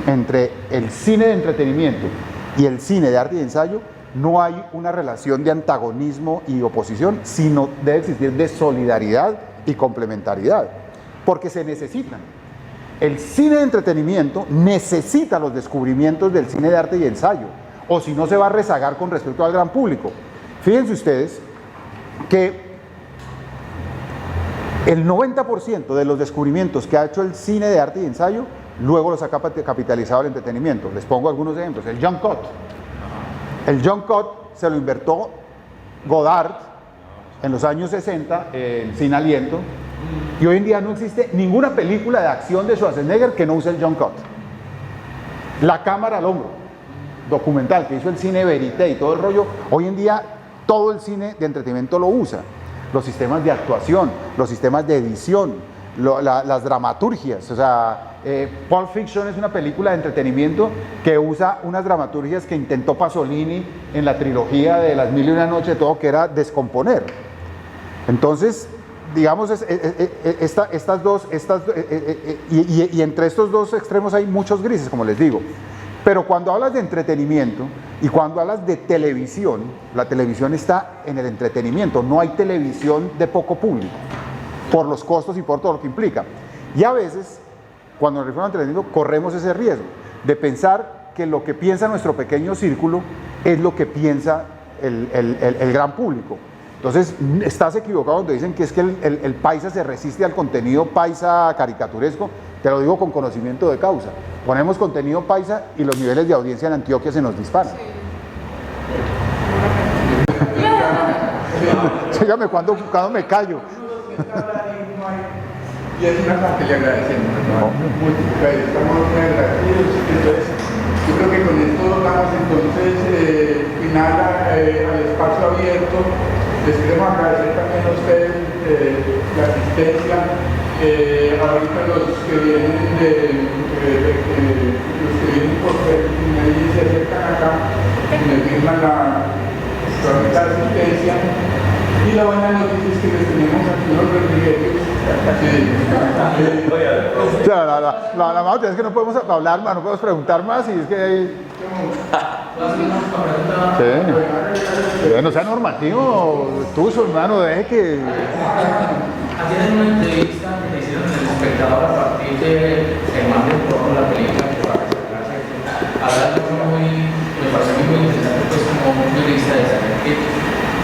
entre el cine de entretenimiento y el cine de arte y ensayo no hay una relación de antagonismo y oposición, sino debe existir de solidaridad y complementariedad, porque se necesitan. El cine de entretenimiento necesita los descubrimientos del cine de arte y ensayo, o si no se va a rezagar con respecto al gran público. Fíjense ustedes que el 90% de los descubrimientos que ha hecho el cine de arte y ensayo, luego los ha capitalizado el entretenimiento. Les pongo algunos ejemplos. El jump cut. El jump cut se lo inventó Godard en los años 60 en Sin Aliento, y hoy en día no existe ninguna película de acción de Schwarzenegger que no use el jump cut. La cámara al hombro, documental que hizo el cine verité y todo el rollo, hoy en día todo el cine de entretenimiento lo usa. Los sistemas de actuación, los sistemas de edición, las dramaturgias. O sea, Pulp Fiction es una película de entretenimiento que usa unas dramaturgias que intentó Pasolini en la trilogía de Las Mil y una Noches, todo, que era descomponer. Entonces, digamos, y entre estos dos extremos hay muchos grises, como les digo. Pero cuando hablas de entretenimiento y cuando hablas de televisión, la televisión está en el entretenimiento, no hay televisión de poco público, por los costos y por todo lo que implica. Y a veces, cuando nos referimos al entretenimiento, corremos ese riesgo de pensar que lo que piensa nuestro pequeño círculo es lo que piensa el gran público. Entonces, estás equivocado cuando dicen que es que el paisa se resiste al contenido paisa caricaturesco. Te lo digo con conocimiento de causa. Ponemos contenido paisa y los niveles de audiencia en Antioquia se nos disparan. Dígame, ¿cuándo me callo? Y es una cosa que le agradecemos, ¿no? Mucho, estamos muy agradecidos. Entonces, yo creo que con esto damos entonces final al espacio abierto. Les queremos agradecer también a ustedes la asistencia. Ahorita los que vienen por ahí se acercan acá, me firman la asistencia. Y la buena noticia es que les tenemos aquí unos refrigerios. La mala es que no podemos hablar más, no podemos preguntar más, y es que hay... Sí. No sea normativo, tú, su hermano, deje que... Ayer en una entrevista que le hicieron El Espectador a partir de más de todo la película que va a sacarse, hablando me pareció muy interesante, pues como un periodista, de saber que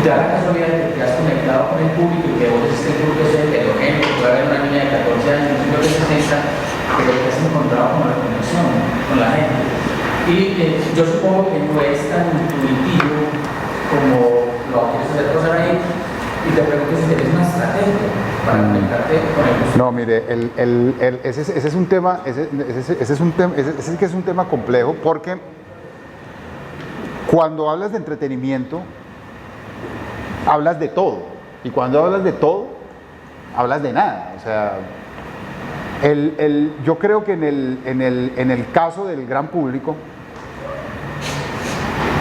da la casualidad de que te has conectado con el público y que vos estés en un grupo heterogéneo, puede haber una niña de 14 años, un señor de 60, pero que has encontrado con la conexión con la gente. Y yo supongo que no es tan intuitivo como lo quieres hacer pasar ahí, y te pregunto si tienes una estrategia para conectarte con el... No, mire, ese es un tema, ese que es un tema complejo, porque cuando hablas de entretenimiento, hablas de todo, y cuando hablas de todo, hablas de nada. O sea, yo creo que en el caso del gran público,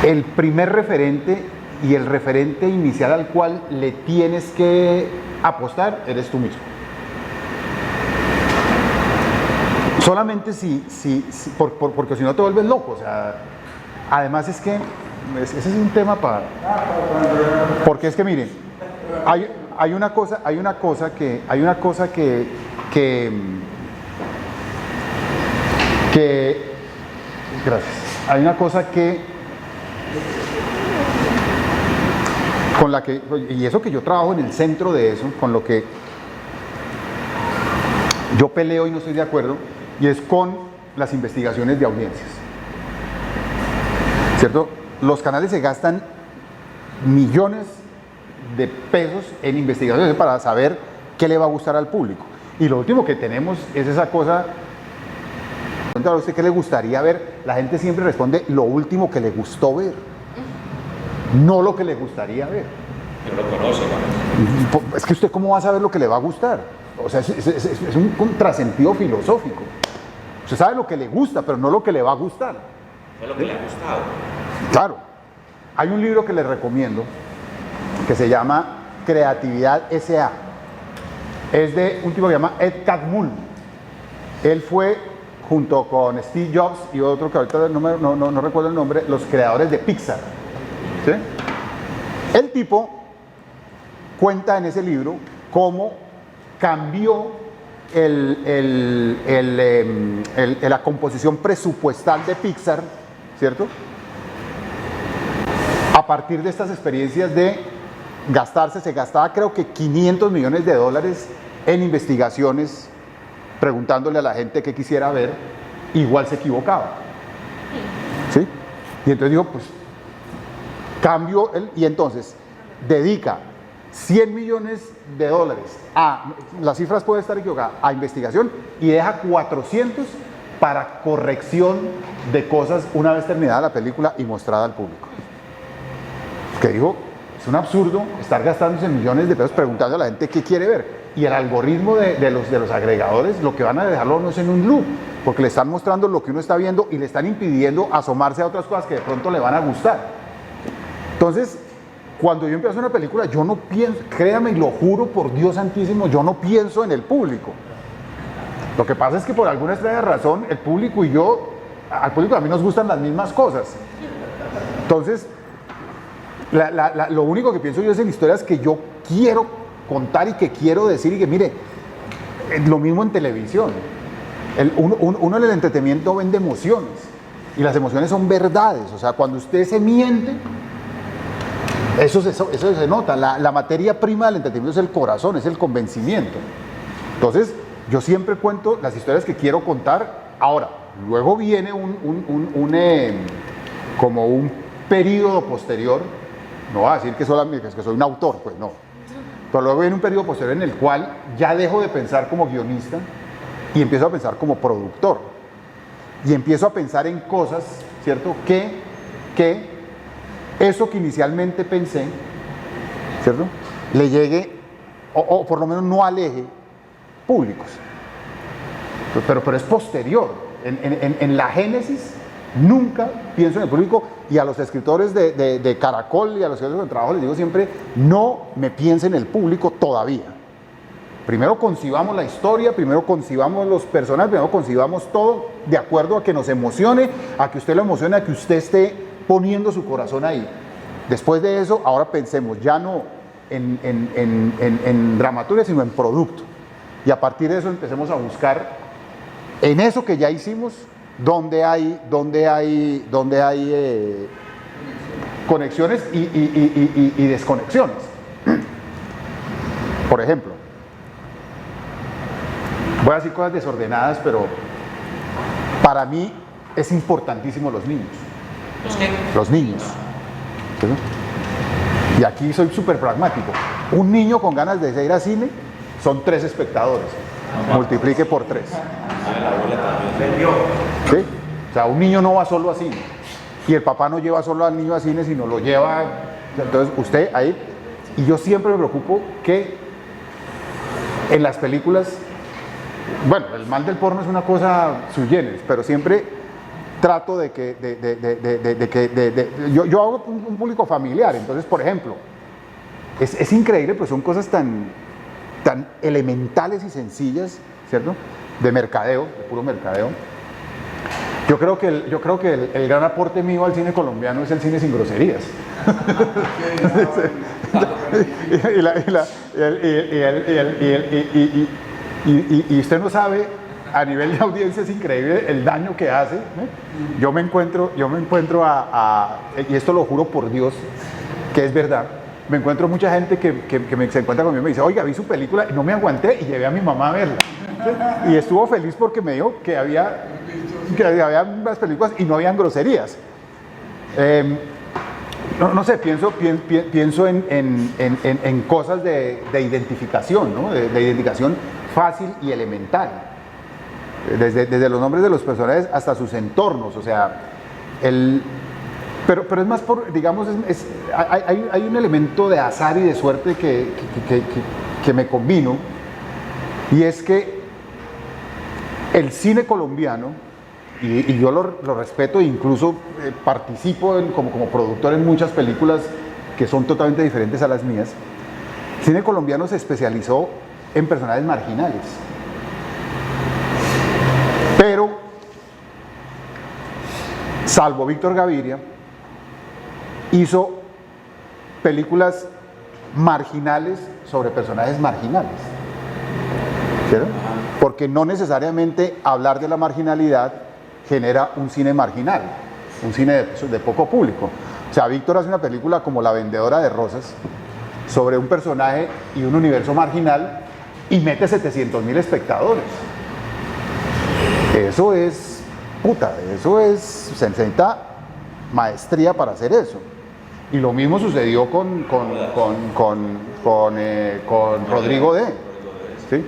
el primer referente y el referente inicial al cual le tienes que apostar eres tú mismo. Solamente porque si no te vuelves loco. O sea, además es que ese es un tema para... Porque es que miren, hay una cosa que gracias. Hay una cosa con la que, y eso que yo trabajo en el centro de eso, con lo que yo peleo y no estoy de acuerdo, y es con las investigaciones de audiencias. ¿Cierto? Los canales se gastan millones de pesos en investigaciones para saber qué le va a gustar al público. Y lo último que tenemos es esa cosa. ¿A usted qué le gustaría ver? La gente siempre responde lo último que le gustó ver, no lo que le gustaría ver. Yo lo conoce, ¿no? Es que usted cómo va a saber lo que le va a gustar. O sea, es un contrasentido filosófico. Usted sabe lo que le gusta, pero no lo que le va a gustar. Es lo que le ha gustado. Claro. Hay un libro que les recomiendo que se llama Creatividad S.A. Es de un tipo que se llama Ed Catmull. Él fue junto con Steve Jobs y otro que ahorita no recuerdo el nombre, los creadores de Pixar. ¿Sí? El tipo cuenta en ese libro cómo cambió la composición presupuestal de Pixar, ¿cierto? A partir de estas experiencias de se gastaba creo que $500 millones en investigaciones, preguntándole a la gente qué quisiera ver, igual se equivocaba. ¿Sí? Y entonces dijo, pues, cambio, y entonces dedica $100 millones las cifras pueden estar equivocadas, a investigación, y deja 400 para corrección de cosas una vez terminada la película y mostrada al público. Que dijo, es un absurdo estar gastándose millones de pesos preguntando a la gente qué quiere ver. Y el algoritmo de los agregadores lo que van a dejarlo no es en un loop, porque le están mostrando lo que uno está viendo y le están impidiendo asomarse a otras cosas que de pronto le van a gustar. Entonces, cuando yo empiezo una película, yo no pienso, créame y lo juro por Dios santísimo, yo no pienso en el público. Lo que pasa es que por alguna extraña razón, el público y yo, al público a mí nos gustan las mismas cosas. Entonces, lo único que pienso yo es en historias que yo quiero contar y que quiero decir, y que mire, lo mismo en televisión. Uno en el entretenimiento vende emociones, y las emociones son verdades. O sea, cuando usted se miente, eso se nota. La materia prima del entretenimiento es el corazón, es el convencimiento. Entonces, yo siempre cuento las historias que quiero contar. Ahora, luego viene como un periodo posterior. No voy a decir que soy un autor, pues no. Pero luego viene un periodo posterior en el cual ya dejo de pensar como guionista y empiezo a pensar como productor. Y empiezo a pensar en cosas, ¿cierto? Que eso que inicialmente pensé, ¿cierto? Le llegue, o por lo menos no aleje públicos. Pero es posterior. En la génesis nunca pienso en el público, y a los escritores de Caracol y a los escritores de trabajo les digo siempre, no me piensen en el público todavía. Primero concibamos la historia, primero concibamos los personajes, primero concibamos todo de acuerdo a que nos emocione, a que usted lo emocione, a que usted esté poniendo su corazón ahí. Después de eso, ahora pensemos ya no en dramaturgia, sino en producto. Y a partir de eso empecemos a buscar en eso que ya hicimos, donde hay conexiones y desconexiones. Por ejemplo, voy a decir cosas desordenadas, pero para mí es importantísimo los niños. Los niños. ¿Sí? Y aquí soy súper pragmático. Un niño con ganas de ir al cine son 3 espectadores. Multiplique por 3. ¿Sí? O sea, un niño no va solo a cine, y el papá no lleva solo al niño a cine, sino lo lleva. Entonces usted ahí, y yo siempre me preocupo que en las películas, bueno, el mal del porno es una cosa sui generis, pero siempre trato de que yo hago un público familiar. Entonces, por ejemplo, es increíble, pues son cosas tan elementales y sencillas, ¿cierto? De mercadeo, de puro mercadeo. Yo creo que el gran aporte mío al cine colombiano es el cine sin groserías. Y usted no sabe, a nivel de audiencia es increíble el daño que hace. Yo me encuentro y esto lo juro por Dios que es verdad. Me encuentro mucha gente que se encuentra conmigo y me dice, oiga, vi su película y no me aguanté y llevé a mi mamá a verla. Y estuvo feliz porque me dijo que había unas películas y no habían groserías. No sé, pienso en cosas de identificación, ¿no? de identificación fácil y elemental. Desde los nombres de los personajes hasta sus entornos. O sea, pero es más por, digamos, hay un elemento de azar y de suerte que me combino, y es que el cine colombiano, y yo lo respeto e incluso participo como productor en muchas películas que son totalmente diferentes a las mías, el cine colombiano se especializó en personajes marginales, pero salvo Víctor Gaviria, hizo películas marginales sobre personajes marginales. ¿Cierto? Porque no necesariamente hablar de la marginalidad genera un cine marginal, un cine de poco público. O sea, Víctor hace una película como La vendedora de rosas sobre un personaje y un universo marginal y mete 700.000 espectadores. Eso es se necesita maestría para hacer eso. Y lo mismo sucedió con Rodrigo D. ¿Sí?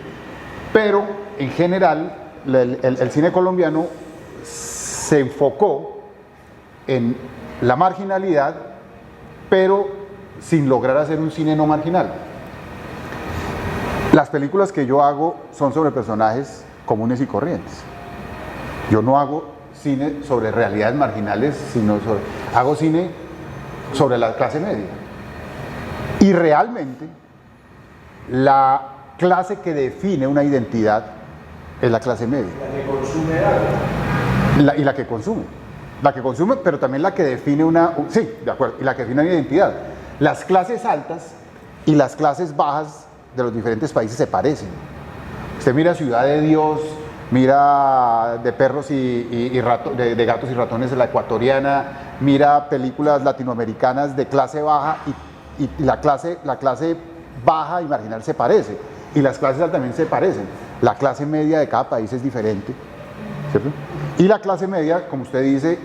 Pero en general el cine colombiano se enfocó en la marginalidad, pero sin lograr hacer un cine no marginal. Las películas que yo hago son sobre personajes comunes y corrientes. Yo no hago cine sobre realidades marginales, hago cine sobre la clase media. Y realmente la clase que define una identidad es la clase media. La que consume algo. Y la que consume. La que consume, pero también la que define sí, de acuerdo, y la que define una identidad. Las clases altas y las clases bajas de los diferentes países se parecen. Usted mira Ciudad de Dios, mira de perros de gatos y ratones de la ecuatoriana, mira películas latinoamericanas de clase baja y la clase baja y marginal se parece, y las clases altas también se parecen. La clase media de cada país es diferente, ¿cierto? Y la clase media, como usted dice,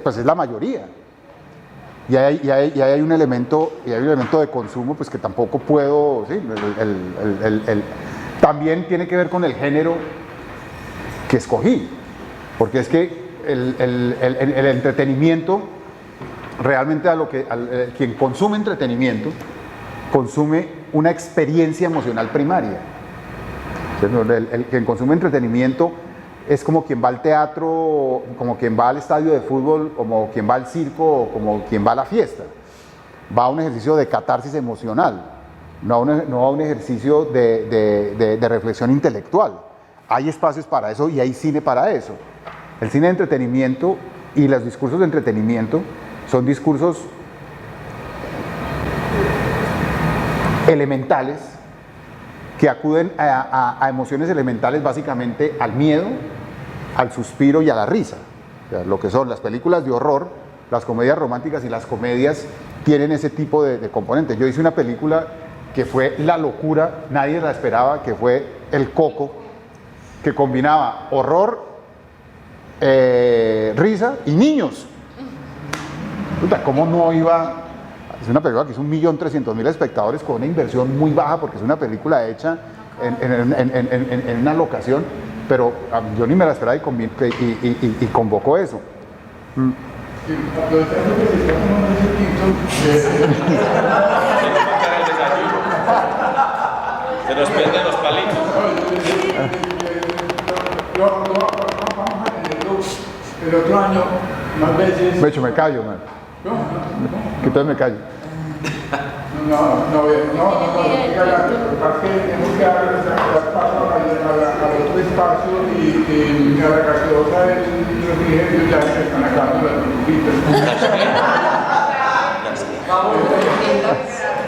pues es la mayoría. Y hay un elemento de consumo pues que tampoco puedo, ¿sí? También tiene que ver con el género que escogí, porque es que el entretenimiento, realmente quien consume entretenimiento, consume una experiencia emocional primaria. Quien consume entretenimiento es como quien va al teatro, como quien va al estadio de fútbol, como quien va al circo, o como quien va a la fiesta. Va a un ejercicio de catarsis emocional, no a un ejercicio de reflexión intelectual. Hay espacios para eso y hay cine para eso. El cine de entretenimiento y los discursos de entretenimiento son discursos elementales que acuden a emociones elementales, básicamente al miedo, al suspiro y a la risa. O sea, lo que son las películas de horror, las comedias románticas y las comedias tienen ese tipo de componentes. Yo hice una película que fue la locura, nadie la esperaba, que fue El Coco, que combinaba horror, risa y niños. Puta, ¿cómo no iba? Es una película que hizo 1.300.000 espectadores con una inversión muy baja, porque es una película hecha en una locación, pero yo ni me la esperaba y convocó eso. Aprovechando que se está tomando ese tinto, Se nos pierden los palitos. vamos a tenerlo el otro año más veces. De hecho, me callo, man. Que entonces me callo. No, tenemos que dar paso al otro espacio y a la gaseosa de los refrigerios ya se están acabando las burbujitas. Vamos.